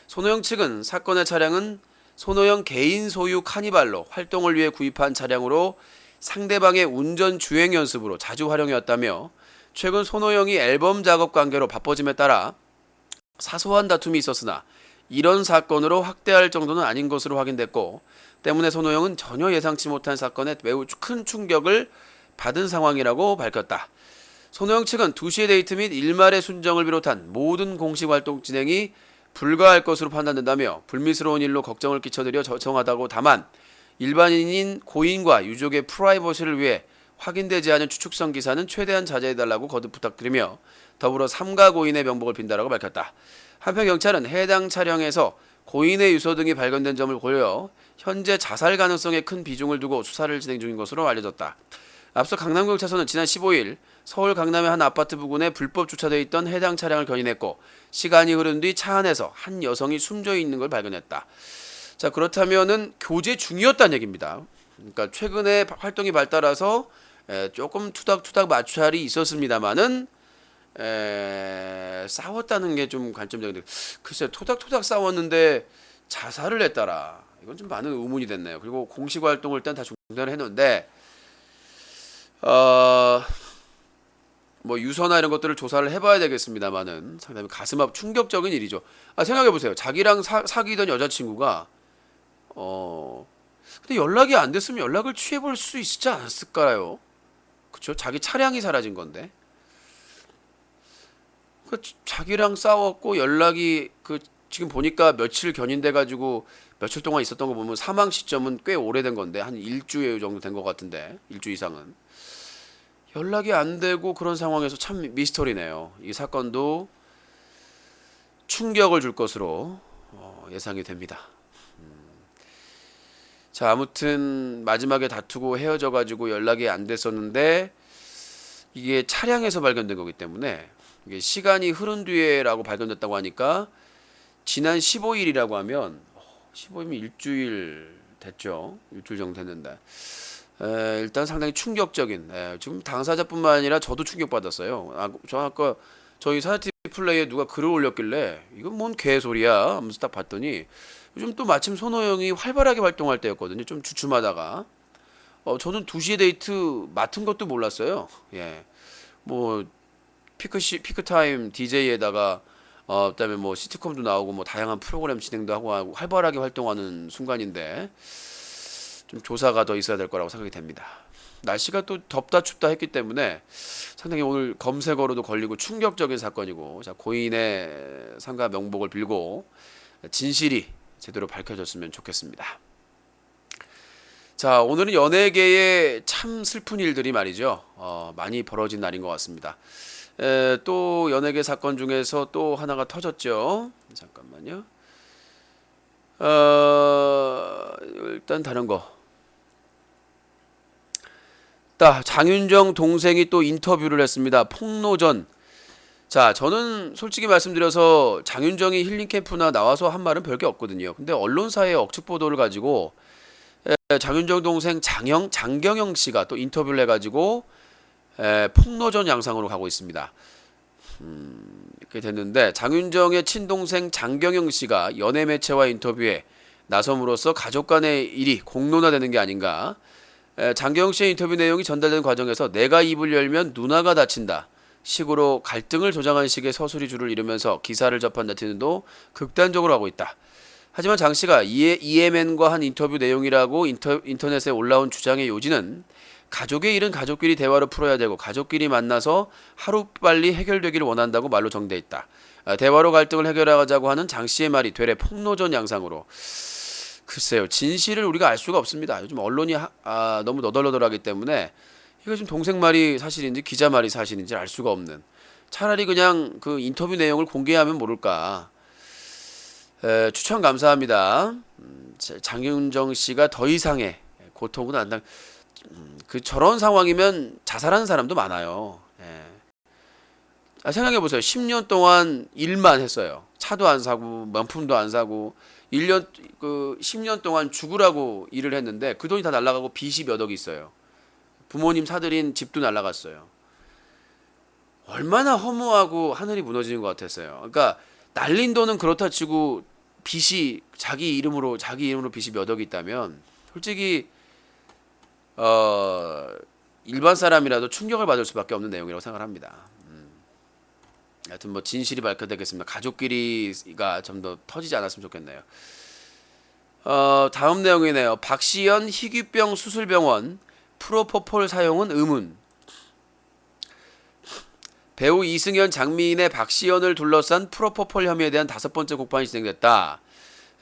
손호영 측은 사건의 차량은 손호영 개인 소유 카니발로 활동을 위해 구입한 차량으로 상대방의 운전 주행 연습으로 자주 활용해왔다며 최근 손호영이 앨범 작업 관계로 바빠짐에 따라 사소한 다툼이 있었으나 이런 사건으로 확대할 정도는 아닌 것으로 확인됐고 때문에 손호영은 전혀 예상치 못한 사건에 매우 큰 충격을 받은 상황이라고 밝혔다. 손호영 측은 2시의 데이트 및 일말의 순정을 비롯한 모든 공식 활동 진행이 불가할 것으로 판단된다며 불미스러운 일로 걱정을 끼쳐드려 죄송하다고 다만 일반인인 고인과 유족의 프라이버시를 위해 확인되지 않은 추측성 기사는 최대한 자제해달라고 거듭 부탁드리며 더불어 삼가 고인의 명복을 빈다라고 밝혔다. 한편 경찰은 해당 차량에서 고인의 유서 등이 발견된 점을 고려 현재 자살 가능성에 큰 비중을 두고 수사를 진행 중인 것으로 알려졌다. 앞서 강남경찰서는 지난 15일 서울 강남의 한 아파트 부근에 불법 주차되어 있던 해당 차량을 견인했고 시간이 흐른 뒤 차 안에서 한 여성이 숨져 있는 걸 발견했다. 자, 그렇다면은 교제 중이었다는 얘기입니다. 그러니까 최근에 활동이 발달해서 조금 투닥투닥 마찰이 있었습니다만은 싸웠다는 게 좀 관점적인데 글쎄 토닥토닥 싸웠는데 자살을 했다라 이건 좀 많은 의문이 됐네요. 그리고 공식 활동을 일단 다 중단을 했는데 뭐 유서나 이런 것들을 조사를 해봐야 되겠습니다만은 상당히 가슴 아프 충격적인 일이죠. 생각해보세요. 자기랑 사귀던 여자친구가 근데 연락이 안 됐으면 연락을 취해볼 수 있지 않았을까요? 그쵸? 자기 차량이 사라진 건데 자기랑 싸웠고 연락이 지금 보니까 며칠 견인돼 가지고 며칠 동안 있었던 거 보면 사망 시점은 꽤 오래된 건데 한 일주일 정도 된 것 같은데 일주 이상은 연락이 안 되고 그런 상황에서 참 미스터리네요. 이 사건도 충격을 줄 것으로 예상이 됩니다. 자, 아무튼 마지막에 다투고 헤어져 가지고 연락이 안 됐었는데 이게 차량에서 발견된 거기 때문에 이게 시간이 흐른 뒤에라고 발견됐다고 하니까 지난 15일이라고 하면 15일이면 일주일 됐죠. 일주일 정도 됐는데 일단 상당히 충격적인 지금 당사자뿐만 아니라 저도 충격받았어요. 저 아까 저희 사자TV 플레이에 누가 글을 올렸길래 이건 뭔 개소리야 하면서 딱 봤더니 요즘 또 마침 손호영이 활발하게 활동할 때였거든요. 좀 주춤하다가 저는 2시에 데이트 맡은 것도 몰랐어요. 예. 뭐 피크타임 DJ에다가 그다음에 뭐 시트콤도 나오고 뭐 다양한 프로그램 진행도 하고 활발하게 활동하는 순간인데 좀 조사가 더 있어야 될 거라고 생각이 됩니다. 날씨가 또 덥다 춥다 했기 때문에 상당히 오늘 검색어로도 걸리고 충격적인 사건이고, 자, 고인의 상가 명복을 빌고 진실이 제대로 밝혀졌으면 좋겠습니다. 자, 오늘은 연예계에 참 슬픈 일들이 말이죠. 많이 벌어진 날인 것 같습니다. 또 연예계 사건 중에서 또 하나가 터졌죠. 잠깐만요. 일단 다른 거. 장윤정 동생이 또 인터뷰를 했습니다. 폭로전. 자, 저는 솔직히 말씀드려서 장윤정이 힐링캠프나 나와서 한 말은 별게 없거든요. 근데 언론사의 억측 보도를 가지고 장윤정 동생 장경영 씨가 또 인터뷰를 해가지고 폭로전 양상으로 가고 있습니다. 이렇게 됐는데 장윤정의 친동생 장경영 씨가 연예 매체와 인터뷰에 나섬으로써 가족 간의 일이 공론화되는 게 아닌가. 장경영 씨의 인터뷰 내용이 전달되는 과정에서 내가 입을 열면 누나가 다친다 식으로 갈등을 조장한 식의 서술이 줄을 이루면서 기사를 접한 네티즌도 극단적으로 하고 있다. 하지만 장 씨가 EMN과 한 인터뷰 내용이라고 인터넷에 올라온 주장의 요지는 가족의 일은 가족끼리 대화로 풀어야 되고 가족끼리 만나서 하루빨리 해결되기를 원한다고 말로 정돼 있다. 대화로 갈등을 해결하자고 하는 장 씨의 말이 되레 폭로전 양상으로. 글쎄요, 진실을 우리가 알 수가 없습니다. 요즘 언론이 너무 너덜너덜하기 때문에 이거 지금 동생 말이 사실인지 기자 말이 사실인지 알 수가 없는. 차라리 그냥 그 인터뷰 내용을 공개하면 모를까. 추천 감사합니다. 장윤정 씨가 더 이상의 고통은 안 당. 저런 상황이면 자살하는 사람도 많아요. 생각해 보세요. 10년 동안 일만 했어요. 차도 안 사고 명품도 안 사고 10년 동안 죽으라고 일을 했는데 그 돈이 다 날아가고 빚이 몇 억이 있어요. 부모님 사들인 집도 날아갔어요. 얼마나 허무하고 하늘이 무너지는 것 같았어요. 그러니까 날린 돈은 그렇다 치고 빚이 자기 이름으로 빚이 몇 억이 있다면 솔직히 일반 사람이라도 충격을 받을 수밖에 없는 내용이라고 생각합니다. 하여튼 뭐 진실이 밝혀되겠습니다. 가족끼리가 좀 더 터지지 않았으면 좋겠네요. 다음 내용이네요. 박시연 희귀병 수술병원 프로포폴 사용은 의문. 배우 이승연, 장미인의 박시연을 둘러싼 프로포폴 혐의에 대한 5번째 공판이 진행됐다.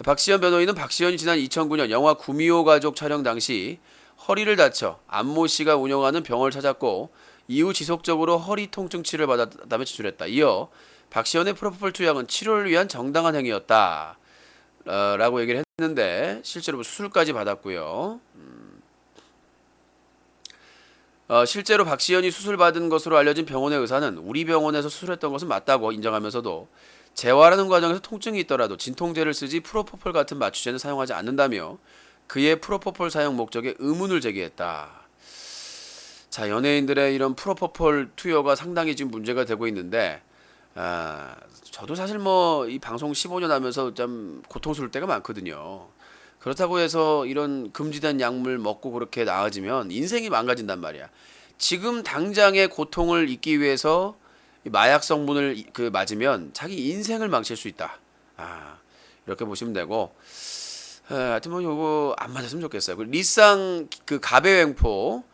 박시연 변호인은 박시연이 지난 2009년 영화 구미호 가족 촬영 당시 허리를 다쳐 안모 씨가 운영하는 병원을 찾았고 이후 지속적으로 허리 통증 치료를 받았다며 진술했다. 이어 박시연의 프로포폴 투약은 치료를 위한 정당한 행위였다. 라고 얘기를 했는데 실제로 수술까지 받았고요. 실제로 박시연이 수술받은 것으로 알려진 병원의 의사는 우리 병원에서 수술했던 것은 맞다고 인정하면서도 재활하는 과정에서 통증이 있더라도 진통제를 쓰지 프로포폴 같은 마취제는 사용하지 않는다며 그의 프로포폴 사용 목적에 의문을 제기했다. 자, 연예인들의 이런 프로포폴 투여가 상당히 지금 문제가 되고 있는데 저도 사실 뭐 이 방송 15년 하면서 좀 고통스러울 때가 많거든요. 그렇다고 해서 이런 금지된 약물 먹고 그렇게 나아지면 인생이 망가진단 말이야. 지금 당장의 고통을 잊기 위해서 마약 성분을 맞으면 자기 인생을 망칠 수 있다. 이렇게 보시면 되고, 하여튼 뭐 요거 안 맞았으면 좋겠어요. 리쌍 가배횡포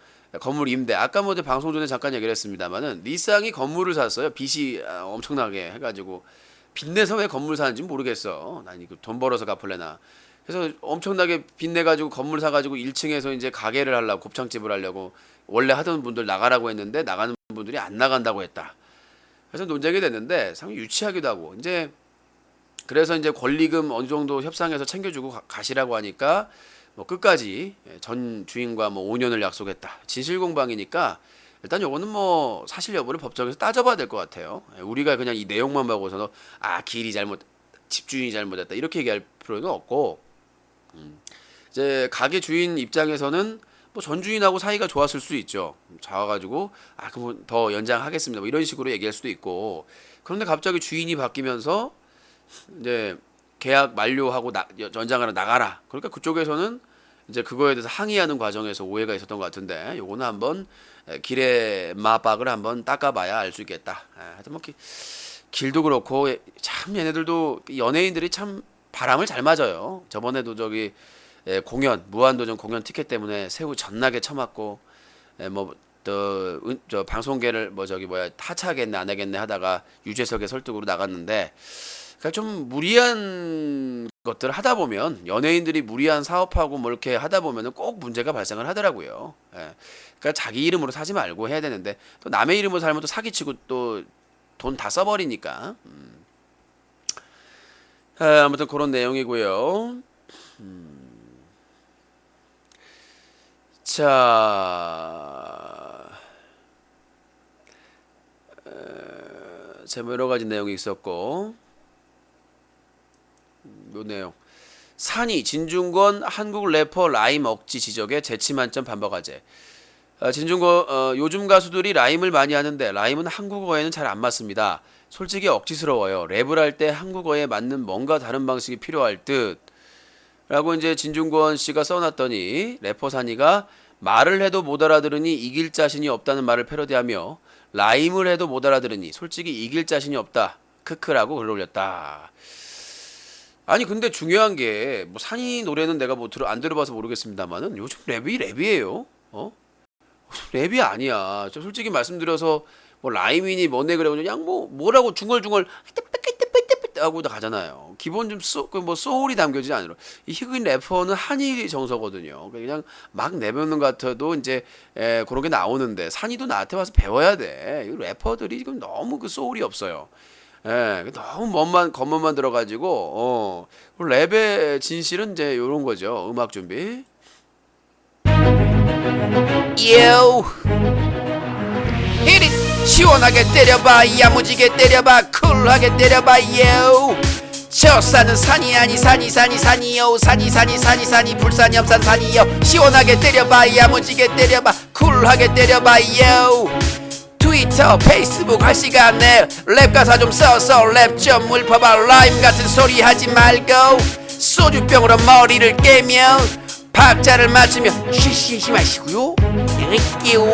건물 임대, 아까 뭐 방송 전에 잠깐 얘기를 했습니다만은 리쌍이 건물을 샀어요. 빚이 엄청나게 해가지고 빚내서 왜 건물 사는지 모르겠어. 난 이거 돈 벌어서 갚을래나. 그래서 엄청나게 빚내가지고 건물 사가지고 1층에서 이제 가게를 하려고 곱창집을 하려고 원래 하던 분들 나가라고 했는데 나가는 분들이 안 나간다고 했다. 그래서 논쟁이 됐는데 상당히 유치하기도 하고 이제 그래서 이제 권리금 어느 정도 협상해서 챙겨주고 가시라고 하니까 뭐 끝까지 전 주인과 뭐 5년을 약속했다. 진실공방이니까 일단 요거는 뭐 사실 여부를 법정에서 따져봐야 될 것 같아요. 우리가 그냥 이 내용만 보고서는 아 길이 잘못 집주인이 잘못했다 이렇게 얘기할 필요는 없고 이제 가게 주인 입장에서는 뭐 전 주인하고 사이가 좋았을 수도 있죠. 잡아가지고 아 그럼 더 연장하겠습니다. 뭐 이런 식으로 얘기할 수도 있고 그런데 갑자기 주인이 바뀌면서 이제 계약 만료하고 연장하러 나가라. 그러니까 그쪽에서는 이제 그거에 대해서 항의하는 과정에서 오해가 있었던 것 같은데 요거는 한번 길의 맞박을 한번 닦아봐야 알 수 있겠다. 하여튼 뭐 길도 그렇고 참 얘네들도 연예인들이 참 바람을 잘 맞아요. 저번에도 저기 공연 무한도전 공연 티켓 때문에 새우 전나게 쳐맞고 뭐저 방송계를 뭐 저기 뭐야 하차하겠네 안 하겠네 하다가 유재석의 설득으로 나갔는데 그러니까 좀 무리한 것들 하다 보면 연예인들이 무리한 사업하고 뭐 이렇게 하다 보면은 꼭 문제가 발생을 하더라고요. 그러니까 자기 이름으로 사지 말고 해야 되는데 또 남의 이름으로 살면 또 사기치고 또 돈 다 써버리니까. 아무튼 그런 내용이고요. 자, 뭐 여러 가지 내용이 있었고, 요 내용. 산이 진중권 한국 래퍼 라임 억지 지적에 재치 만점 반박하재. 진중권 요즘 가수들이 라임을 많이 하는데 라임은 한국어에는 잘 안 맞습니다. 솔직히 억지스러워요. 랩을 할 때 한국어에 맞는 뭔가 다른 방식이 필요할 듯. 라고 이제 진중권 씨가 써놨더니 래퍼 산이가 말을 해도 못 알아들으니 이길 자신이 없다는 말을 패러디하며 라임을 해도 못 알아들으니 솔직히 이길 자신이 없다. 크크라고 글을 올렸다. 아니 근데 중요한 게 뭐 산이 노래는 내가 뭐 안 들어봐서 모르겠습니다만은 요즘 랩이에요. 랩이 아니야. 저 솔직히 말씀드려서 뭐 라임이니 뭐네 그래 그냥 뭐라고 중얼중얼 하고 다 가잖아요. 기본 좀 뭐 소울이 담겨지지 않으러. 이 흑인 래퍼는 한이 정서거든요. 그냥 막 내뱉는 것 같아도 이제 그런 게 나오는데 산이도 나한테 와서 배워야 돼. 이 래퍼들이 지금 너무 그 소울이 없어요. 너무 겉멋만 들어가지고 랩의 진실은 이제 요런 거죠. 음악 준비. 요 히릿 시원하게 때려봐 야무지게 때려봐 쿨하게 때려봐 요 저 산은 산이 아니 산이요 산이 불산이 없산 산이요 시원하게 때려봐 야무지게 때려봐 쿨하게 때려봐 요 트위터 페이스북 할 시간에 랩 가사 좀 써서 랩 좀 읊어봐 라임 같은 소리 하지 말고 소주병으로 머리를 깨며 박자를 맞추며 쉬쉬쉬 마시고요 할게요.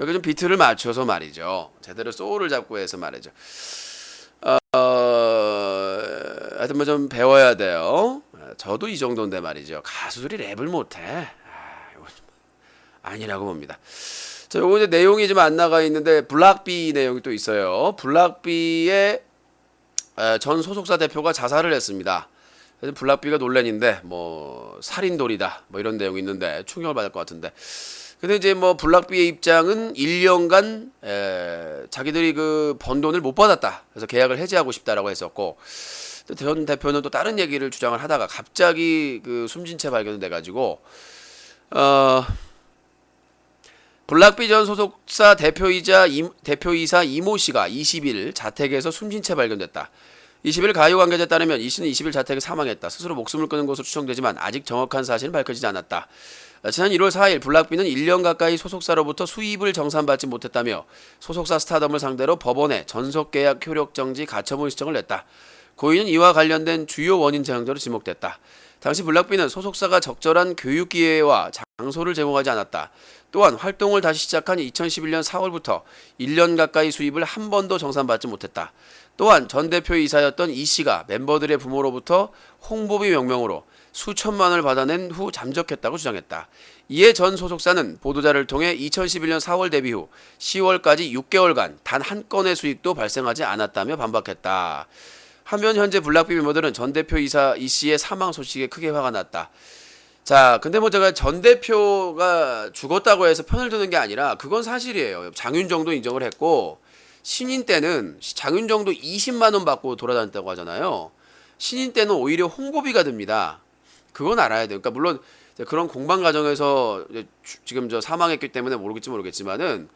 여기 좀 비트를 맞춰서 말이죠. 제대로 소울을 잡고 해서 말이죠. 하여튼 뭐 좀 배워야 돼요. 저도 이 정도인데 말이죠. 가수들이 랩을 못해. 이거 좀 아니라고 봅니다. 자, 요거 이제 내용이 좀 안 나가 있는데 블락비 내용이 또 있어요. 블락비의 전 소속사 대표가 자살을 했습니다. 그래서 블락비가 논란인데 뭐 살인돌이다 뭐 이런 내용이 있는데 충격을 받을 것 같은데. 근데 이제 뭐 블락비의 입장은 1년간 자기들이 그 번 돈을 못 받았다. 그래서 계약을 해지하고 싶다라고 했었고 또 전 대표는 또 다른 얘기를 주장을 하다가 갑자기 그 숨진 채 발견돼 가지고 블락비 전 소속사 대표이사 이모 씨가 20일 자택에서 숨진 채 발견됐다. 20일 가요 관계자에 따르면 이 씨는 20일 자택에 사망했다. 스스로 목숨을 끊은 것으로 추정되지만 아직 정확한 사실은 밝혀지지 않았다. 지난 1월 4일 블락비는 1년 가까이 소속사로부터 수입을 정산받지 못했다며 소속사 스타덤을 상대로 법원에 전속계약 효력정지 가처분 신청을 냈다. 고인은 이와 관련된 주요 원인 제공자로 지목됐다. 당시 블락비는 소속사가 적절한 교육 기회와 장소를 제공하지 않았다. 또한 활동을 다시 시작한 2011년 4월부터 1년 가까이 수입을 한 번도 정산받지 못했다. 또한 전 대표이사였던 이 씨가 멤버들의 부모로부터 홍보비 명명으로 수천만 원을 받아낸 후 잠적했다고 주장했다. 이에 전 소속사는 보도자를 통해 2011년 4월 데뷔 후 10월까지 6개월간 단 한 건의 수익도 발생하지 않았다며 반박했다. 하면 현재 블락비 멤버들은 전 대표 이사 이 씨의 사망 소식에 크게 화가 났다. 자, 근데 뭐 제가 전 대표가 죽었다고 해서 편을 드는 게 아니라 그건 사실이에요. 장윤정도 인정을 했고 신인 때는 장윤정도 20만 원 받고 돌아다녔다고 하잖아요. 신인 때는 오히려 홍보비가 듭니다. 그건 알아야 돼요. 그러니까 물론 그런 공방 과정에서 지금 저 사망했기 때문에 모르겠지만은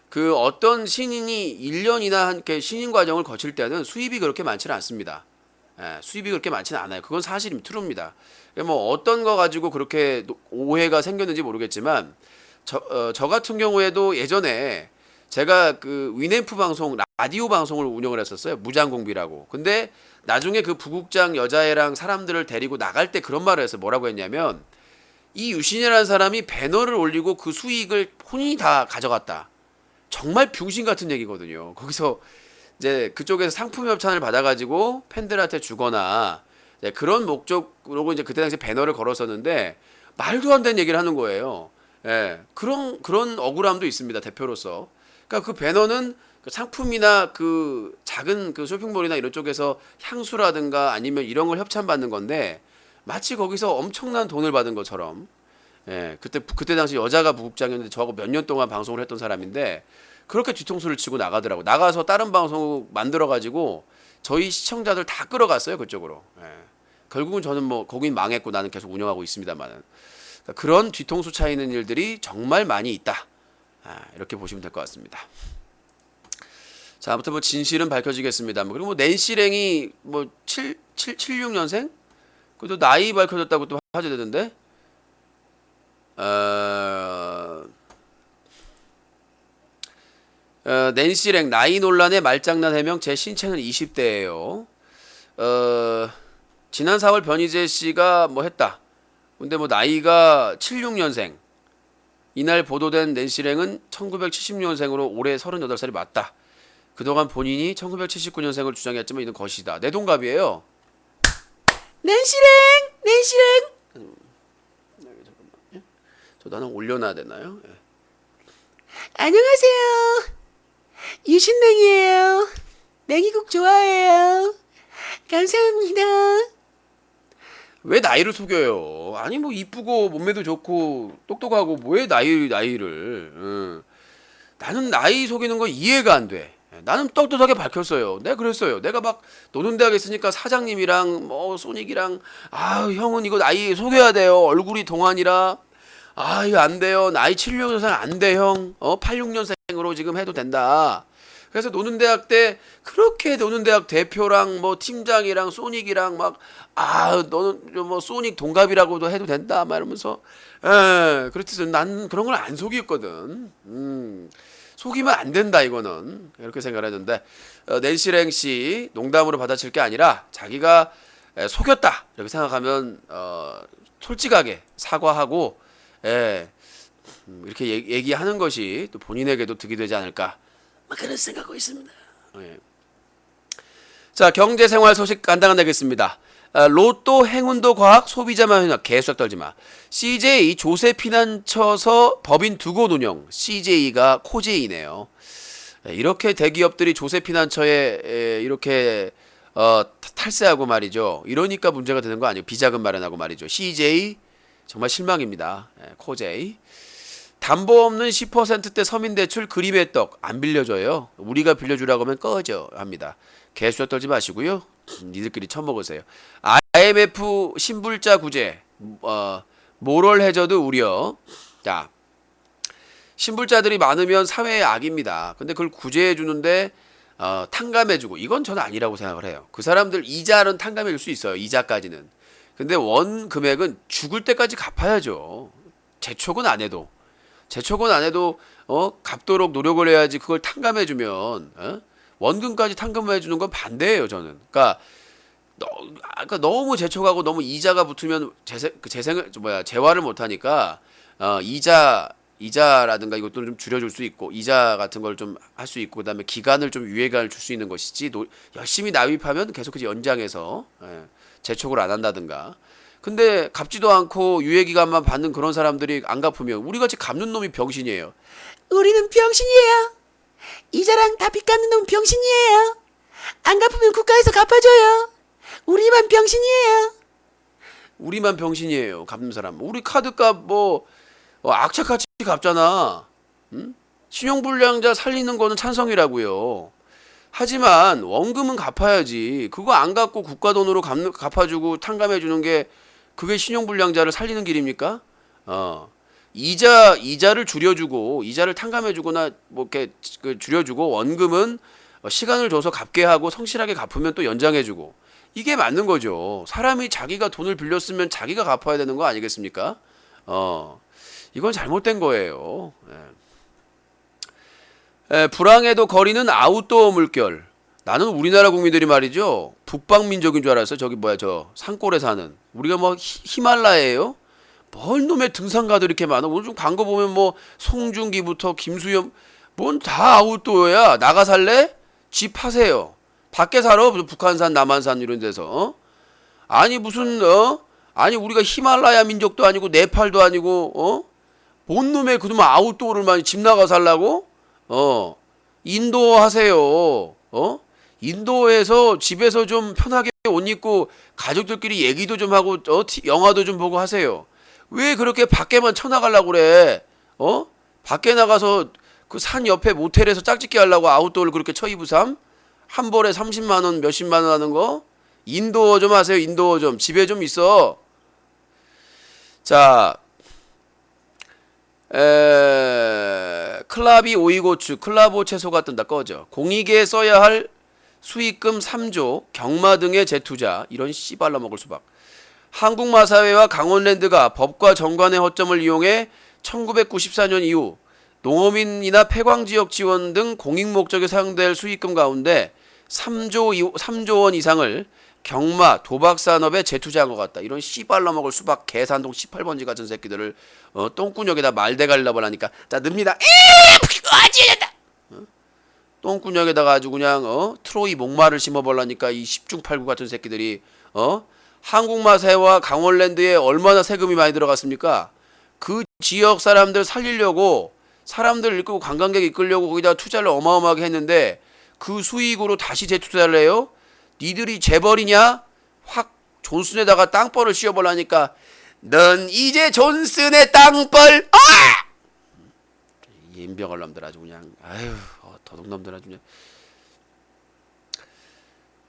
그 어떤 신인이 1년이나 한 신인 과정을 거칠 때는 수입이 그렇게 많지는 않습니다. 예, 수입이 그렇게 많지는 않아요. 그건 사실입니다. 트루입니다. 뭐 어떤 거 가지고 그렇게 오해가 생겼는지 모르겠지만 저 같은 경우에도 예전에 제가 그 위네프 방송 라디오 방송을 운영을 했었어요. 무장공비라고. 근데 나중에 그 부국장 여자애랑 사람들을 데리고 나갈 때 그런 말을 했어요. 뭐라고 했냐면 이 유신이라는 사람이 배너를 올리고 그 수익을 본인이 다 가져갔다. 정말 병신 같은 얘기거든요. 거기서 이제 그쪽에서 상품 협찬을 받아가지고 팬들한테 주거나 그런 목적으로 이제 그때 당시 배너를 걸었었는데 말도 안 되는 얘기를 하는 거예요. 예, 그런 억울함도 있습니다. 대표로서. 그러니까 그 배너는 그 상품이나 그 작은 그 쇼핑몰이나 이런 쪽에서 향수라든가 아니면 이런 걸 협찬받는 건데 마치 거기서 엄청난 돈을 받은 것처럼. 예, 그때 당시 여자가 부국장이었는데 저하고 몇 년 동안 방송을 했던 사람인데 그렇게 뒤통수를 치고 나가더라고. 나가서 다른 방송 만들어가지고 저희 시청자들 다 끌어갔어요 그쪽으로. 예. 결국은 저는 뭐 거긴 망했고 나는 계속 운영하고 있습니다만은 그러니까 그런 뒤통수 차이는 일들이 정말 많이 있다. 이렇게 보시면 될 것 같습니다. 자, 아무튼 뭐 진실은 밝혀지겠습니다. 그리고 뭐 낸시랭이 뭐 76년생? 그래도 나이 밝혀졌다고 또 화제되던데. 낸시랭 나이 논란의 말장난 해명 제 신체는 20대예요. 지난 4월 변희재 씨가 뭐 했다. 근데 뭐 나이가 76년생. 이날 보도된 낸시랭은 1970년생으로 올해 38살이 맞다. 그동안 본인이 1979년생을 주장했지만 이는 거시다. 내 동갑이에요. 낸시랭! 잠깐만요. 저도 하나 올려놔야 되나요? 예. 안녕하세요. 유신냉이에요. 냉이국 좋아해요. 감사합니다. 왜 나이를 속여요? 아니 뭐 이쁘고 몸매도 좋고 똑똑하고 왜 나이를? 나는 나이 속이는 거 이해가 안 돼. 나는 떳떳하게 밝혔어요. 내가 그랬어요. 내가 막 노는 대학에 있으니까 사장님이랑 뭐 소닉이랑 형은 이거 나이 속여야 돼요. 얼굴이 동안이라 이거 안 돼요. 나이 76년생 안 돼 형. 86년생으로 지금 해도 된다. 그래서 노는 대학 때 그렇게 노는 대학 대표랑 뭐 팀장이랑 소닉이랑 막 너는 뭐 소닉 동갑이라고도 해도 된다 막 이러면서 그렇지. 난 그런 걸 안 속였거든. 속이면 안 된다 이거는 이렇게 생각을 했는데 낸시랭 씨 농담으로 받아칠 게 아니라 자기가 속였다 이렇게 생각하면 솔직하게 사과하고 이렇게 얘기하는 것이 또 본인에게도 득이 되지 않을까 그런 생각하고 있습니다. 자, 경제생활 소식 간단하게 내겠습니다. 로또 행운도 과학 소비자만 현역 개수작 떨지마. CJ 조세피난처서 법인 두곳 운영 CJ가 코제이네요. 이렇게 대기업들이 조세피난처에 이렇게 탈세하고 말이죠. 이러니까 문제가 되는 거 아니에요. 비자금 마련하고 말이죠. CJ 정말 실망입니다. 코제이 담보 없는 10%대 서민대출 그림의 떡 안 빌려줘요. 우리가 빌려주라고 하면 꺼져 합니다. 개수작 떨지 마시고요. 니들끼리 처먹으세요. IMF 신불자 구제 모럴 해저드 우려. 자, 신불자들이 많으면 사회의 악입니다. 근데 그걸 구제해 주는데 탕감해주고 이건 저는 아니라고 생각을 해요. 그 사람들 이자는 탕감해줄 수 있어요. 이자까지는. 근데 원 금액은 죽을 때까지 갚아야죠. 재촉은 안 해도 갚도록 노력을 해야지. 그걸 탕감해주면 원금까지 탕감해주는 건 반대예요. 저는. 그러니까 너무 재촉하고 너무 이자가 붙으면 재화를 못하니까 이자라든가 이것도 좀 줄여줄 수 있고 이자 같은 걸 좀 할 수 있고 그다음에 기간을 좀 유예기간을 줄 수 있는 것이지 열심히 납입하면 계속해서 연장해서 재촉을 안 한다든가. 근데 갚지도 않고 유예기간만 받는 그런 사람들이 안 갚으면 우리같이 갚는 놈이 병신이에요. 우리는 병신이에요. 이자랑 다 빚 갚는 놈 병신이에요. 안 갚으면 국가에서 갚아줘요. 우리만 병신이에요. 우리만 병신이에요. 갚는 사람. 우리 카드값 뭐 악착같이 갚잖아. 응? 신용불량자 살리는 거는 찬성이라고요. 하지만 원금은 갚아야지. 그거 안 갚고 국가 돈으로 갚아주고 탕감해주는 게 그게 신용불량자를 살리는 길입니까? 이자를 줄여주고 이자를 탕감해주거나 뭐 이렇게 줄여주고 원금은 시간을 줘서 갚게 하고 성실하게 갚으면 또 연장해주고 이게 맞는 거죠. 사람이 자기가 돈을 빌렸으면 자기가 갚아야 되는 거 아니겠습니까? 이건 잘못된 거예요. 불황에도 거리는 아웃도어 물결. 나는 우리나라 국민들이 말이죠. 북방 민족인 줄 알았어요. 저기 뭐야 저 산골에 사는. 우리가 뭐 히말라야예요? 뭔 놈의 등산가들 이렇게 많아. 오늘 좀 광고 보면 뭐 송중기부터 김수현 뭔 다 아웃도어야. 나가 살래? 집 하세요. 밖에 살아. 북한산 남한산 이런 데서. 아니 무슨 아니 우리가 히말라야 민족도 아니고 네팔도 아니고 뭔 놈의 그놈의 아웃도어를 집 나가 살라고? 인도 하세요. 인도에서 집에서 좀 편하게 옷 입고 가족들끼리 얘기도 좀 하고 영화도 좀 보고 하세요. 왜 그렇게 밖에만 쳐나가려고 그래? 밖에 나가서 그 산 옆에 모텔에서 짝짓기 하려고 아웃도어를 그렇게 처입으삼? 한 벌에 30만 원, 몇십만 원 하는 거? 인도어 좀 하세요. 인도어 좀. 집에 좀 있어. 자, 클라비 오이고추, 클라보 채소가 뜬다. 꺼져. 공익에 써야 할 수익금 3조, 경마 등의 재투자. 이런 씨발라 먹을 수박. 한국마사회와 강원랜드가 법과 정관의 허점을 이용해 1994년 이후 농어민이나 폐광지역 지원 등 공익 목적에 사용될 수익금 가운데 3조 원 이상을 경마, 도박 산업에 재투자한 것 같다. 이런 씨발라 먹을 수박 개산동 18번지 같은 새끼들을 똥구녕에다 말대가리 넣어버라니까 자 늡니다. 어지간다. 똥구녕에다가 아주 그냥 트로이 목마를 심어버라니까 이 10중 8구 같은 새끼들이 한국마사회와 강원랜드에 얼마나 세금이 많이 들어갔습니까? 그 지역 사람들 살리려고 사람들 이끌고 관광객 이끌려고 거기다 투자를 어마어마하게 했는데 그 수익으로 다시 재투자를 해요? 니들이 재벌이냐? 확 존슨에다가 땅벌을 씌워버라니까 넌 이제 존슨의 땅벌 인병할 놈들 아주 그냥 아유 도둑놈들 아주 그냥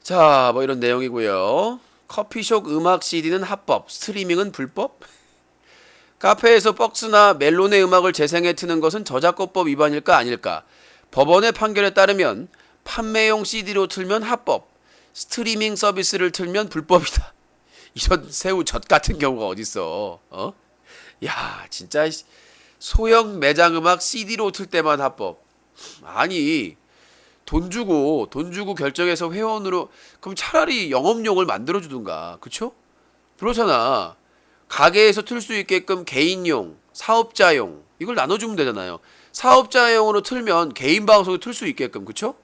자 뭐 이런 내용이고요. 커피숍 음악 CD는 합법, 스트리밍은 불법? 카페에서 벅스나 멜론의 음악을 재생해 트는 것은 저작권법 위반일까 아닐까? 법원의 판결에 따르면 판매용 CD로 틀면 합법, 스트리밍 서비스를 틀면 불법이다. 이런 새우 젖 같은 경우가 어딨어? 야 진짜 소형 매장 음악 CD로 틀 때만 합법. 아니 돈 주고 결정해서 회원으로 그럼 차라리 영업용을 만들어주든가. 그쵸? 그렇잖아. 가게에서 틀 수 있게끔 개인용, 사업자용 이걸 나눠주면 되잖아요. 사업자용으로 틀면 개인 방송에 틀 수 있게끔. 그쵸?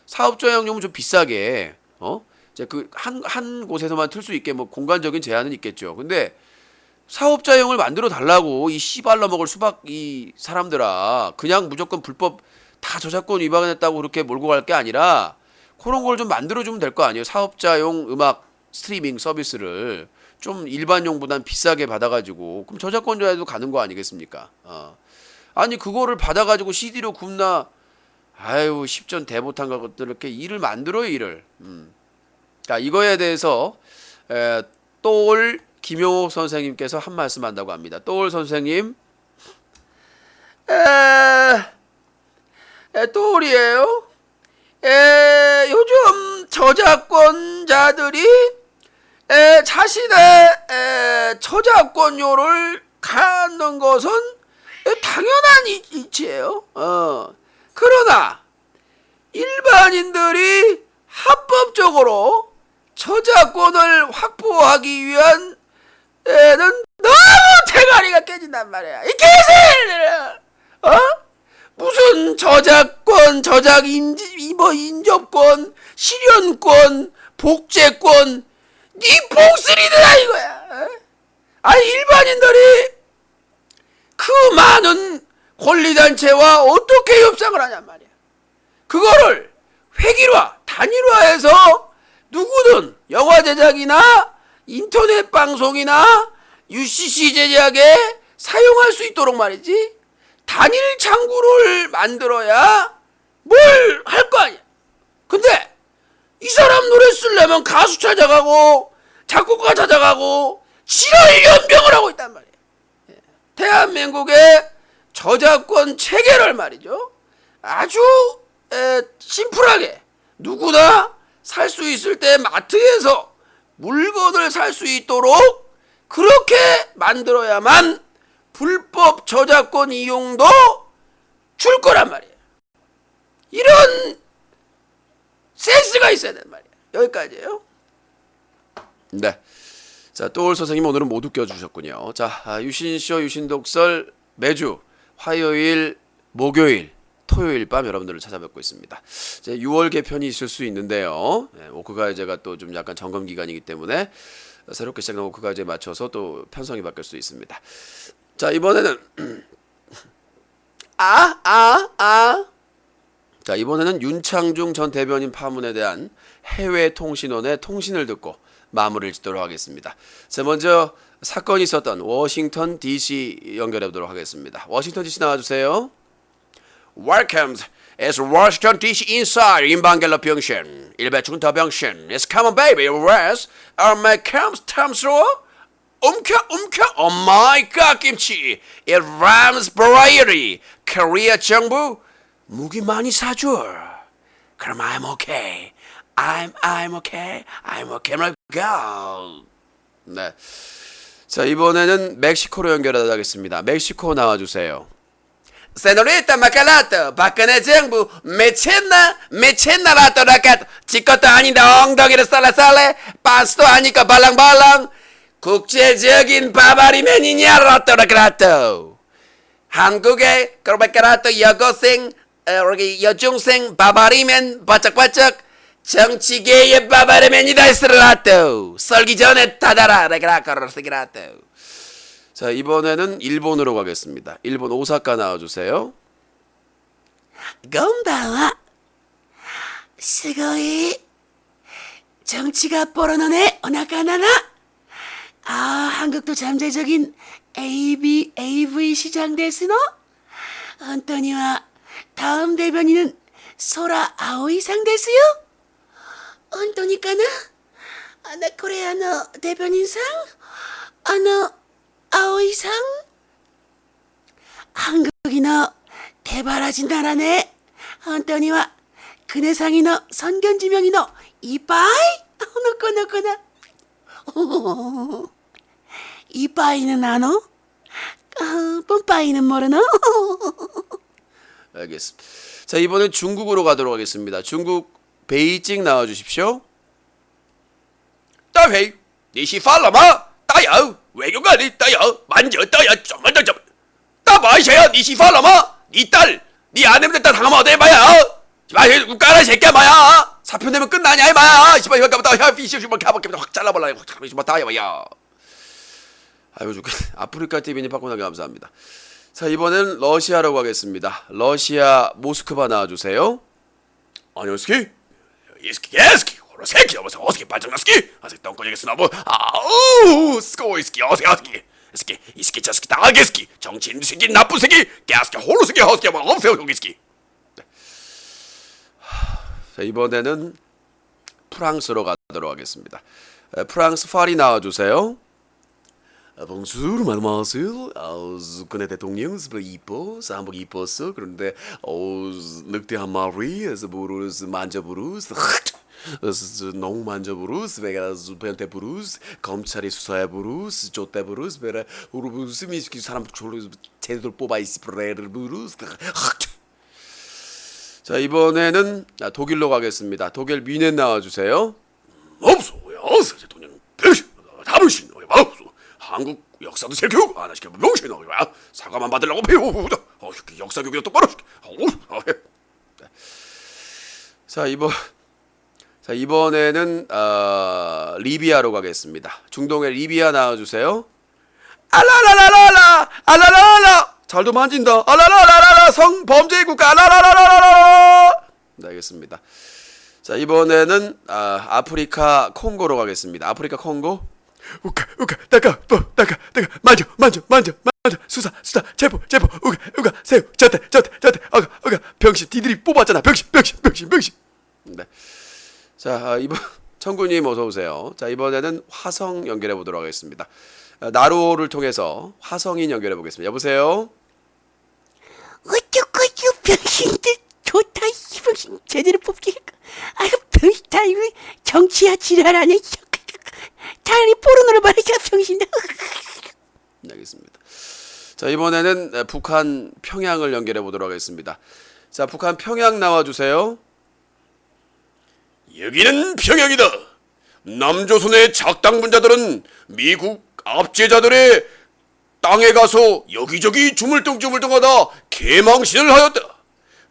사업자용용은 좀 비싸게 이제 그 한 곳에서만 틀 수 있게 뭐 공간적인 제한은 있겠죠. 근데 사업자용을 만들어 달라고 이 씨발라 먹을 수박 이 사람들아. 그냥 무조건 불법 다 저작권 위반했다고 그렇게 몰고 갈 게 아니라 그런 걸 좀 만들어주면 될 거 아니에요. 사업자용 음악 스트리밍 서비스를 좀 일반용보단 비싸게 받아가지고 그럼 저작권자에도 가는 거 아니겠습니까? 아니 그거를 받아가지고 CD로 굽나 아유 십전 대못한 것들 이렇게 일을 만들어요 일을. 자 이거에 대해서 또올 김용옥 선생님께서 한 말씀 한다고 합니다. 또올 선생님 또올이에요. 요즘 저작권자들이 자신의 저작권료를 갖는 것은 당연한 이치예요. 그러나 일반인들이 합법적으로 저작권을 확보하기 위한 에는 너무 대가리가 깨진단 말이야. 이 개새끼들! 무슨 저작권, 인접권, 실현권, 복제권, 니 복스리드라 이거야. 아니 일반인들이 그 많은 권리단체와 어떻게 협상을 하냔 말이야. 그거를 획일화 단일화해서 누구든 영화 제작이나 인터넷 방송이나 UCC 제작에 사용할 수 있도록 말이지. 단일 창구를 만들어야 뭘 할 거 아니야. 근데 이 사람 노래 쓰려면 가수 찾아가고 작곡가 찾아가고 지랄 연병을 하고 있단 말이야. 대한민국의 저작권 체계를 말이죠. 아주 심플하게 누구나 살 수 있을 때 마트에서 물건을 살 수 있도록 그렇게 만들어야만 불법 저작권 이용도 줄 거란 말이에요. 이런 센스가 있어야 된단 말이에요. 여기까지예요. 네. 자, 또올 선생님 오늘은 못 웃겨주셨군요. 자, 유신쇼 유신독설 매주 화요일, 목요일, 토요일 밤 여러분들을 찾아뵙고 있습니다. 이제 6월 개편이 있을 수 있는데요. 오크가이제가 또 좀 약간 점검 기간이기 때문에 새롭게 시작한 오크가이제에 맞춰서 또 편성이 바뀔 수 있습니다. 자, 이번에는 자, 이번에는 윤창중 전 대변인 파문에 대한 해외 통신원의 통신을 듣고 마무리를 짓도록 하겠습니다. 자, 먼저 사건이 있었던 워싱턴 DC 연결해 보도록 하겠습니다. 워싱턴 DC 나와주세요. Welcome. It's Washington DC inside 인방갤러 병신 일배충 더 병신. It's come on baby. Where's my comes 탐스러워? 움켜 Oh my god 김치. It rhymes variety. 코리아 정부 무기 많이 사줘. 그럼 I'm okay. I'm okay. I'm okay. I'm go. 네. 자, 이번에는 멕시코로 연결하겠습니다. 멕시코 나와주세요. 세노리타 마칼라토 박근혜 정부 메체나라토 라카토 지것도 아닌데 엉덩이를 쌀라쌀래 빤스도 아니까 발랑발랑 국제적인 바바리맨이냐 라토 라카토 한국의 그로베카라토 여고생 여중생 바바리맨 바짝바짝 정치계의 바바리맨이다 스라토 썰기 전에 타다라 라카라카라스기라토. 자, 이번에는 일본으로 가겠습니다. 일본 오사카 나와주세요. 곤바와 스고이 정치가 뽀로노네 오나카나나. 한국도 잠재적인 AV 시장 데스노. 안토니와 다음 대변인은 소라 아오이상 데스요. 안토니까나 코레아노 대변인상 아오이상. 한국이너 대바라진 나라네. 안토니와 그네상이너 선견지명이너 이빠이 노코노코나. 이빠이는 아노? 뽐빠이는 모르노? 알겠습니다. 자, 이번엔 중국으로 가도록 하겠습니다. 중국 베이징 나와주십시오. 따회이 니시팔라마 따야 외교관이 따야 만져 따야 좀만 더 따마이셔야 니시팔라마 니 딸 니 아내한테 따 당하면 어때 마야 시발 국가라 새끼야 마야 사표 내면 끝나냐 이 마야 시발 이거 까부터 야 피시시 뭐 가볼게 확 잘라볼라 확 시발 따야 마야. 아이고 좋겠네. 아프리카 TV님 바꾸나게 감사합니다. 자, 이번엔 러시아로 가겠습니다. 러시아 모스크바 나와주세요. 안녕하세요. 이스키 예스키 호로세키 어서 어스키 발전나스키 아직 똥꼬지겠으나 뭐 아우 스코이스키 어스키 스키 이스키 자스키 다게스키 정치인 새끼 나쁜 새끼 게스키 호로스키 허스키 뭐 없어요 여기스키. 자, 이번에는 프랑스로 가도록 하겠습니다. 프랑스 파리 나와주세요. Bonjour, mademoiselle. 국내 대통령 이뻐, 한복 이뻤어. 그런데 늑대한 마리에서 부르스 만져부르스, 너무 만져부르스, 내가 변태 부르스, 검찰이 수사해 부르스, 쫓대 부르스, 베라 우르부스 미스키 사람 졸로 제대로 뽑아 있으레를 부르스. 자, 이번에는 독일로 가겠습니다. 독일 뮌헨 나와주세요. 없어, 어서 대통령 다무신 없어. 한국 역사도 새교육 안 하시게 명신 어이야 사과만 받으려고 배우 역사 교육도 똑바로 자, 이번에는 리비아로 가겠습니다. 중동의 리비아 나와주세요. 알라라라라 잘도 만진다. 알라라라라 성범죄 국가 알라라라라라. 네, 알겠습니다. 자, 이번에는 아프리카 콩고로 가겠습니다. 아프리카 콩고. 우가 따가 만져 수사 체포 우가 새우 저태 어가 병신 디들이 뽑았잖아 병신. 네. 자, 이번 청구님 어서 오세요. 자, 이번에는 화성 연결해 보도록 하겠습니다. 나로를 통해서 화성인 연결해 보겠습니다. 여보세요. 어쩌고저 병신들 좋다 이 병신 제대로 뽑기. 아유 병신다 이거 정치야 지랄하네. 당연히 포르노를 말이야 병신. 네, 알겠습니다. 자, 이번에는 북한 평양을 연결해 보도록 하겠습니다. 자, 북한 평양 나와 주세요. 여기는 평양이다. 남조선의 작당 분자들은 미국 압제자들의 땅에 가서 여기저기 주물뚱주물뚱하다 개망신을 하였다.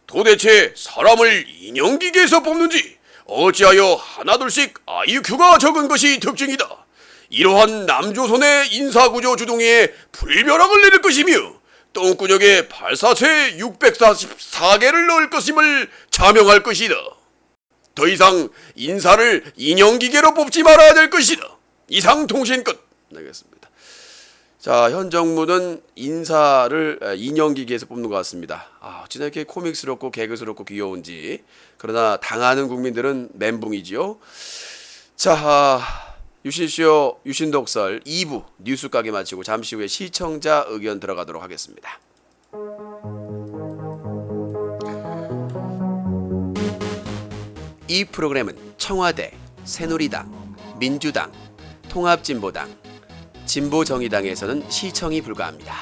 도대체 사람을 인형기계에서 뽑는지 어찌하여 하나둘씩 IQ가 적은 것이 특징이다. 이러한 남조선의 인사구조 주둥이에 불벼락을 내릴 것이며 똥구녕에 발사체 644개를 넣을 것임을 자명할 것이다. 더 이상 인사를 인형기계로 뽑지 말아야 될 것이다. 이상 통신 끝. 알겠습니다. 자, 현 정부는 인사를 인형기계에서 뽑는 것 같습니다. 어찌나 이렇게 코믹스럽고 개그스럽고 귀여운지. 그러나 당하는 국민들은 멘붕이지요. 자, 유신쇼 유신독설 2부 뉴스 가게 마치고 잠시 후에 시청자 의견 들어가도록 하겠습니다. 이 프로그램은 청와대, 새누리당, 민주당, 통합진보당, 진보정의당에서는 시청이 불가합니다.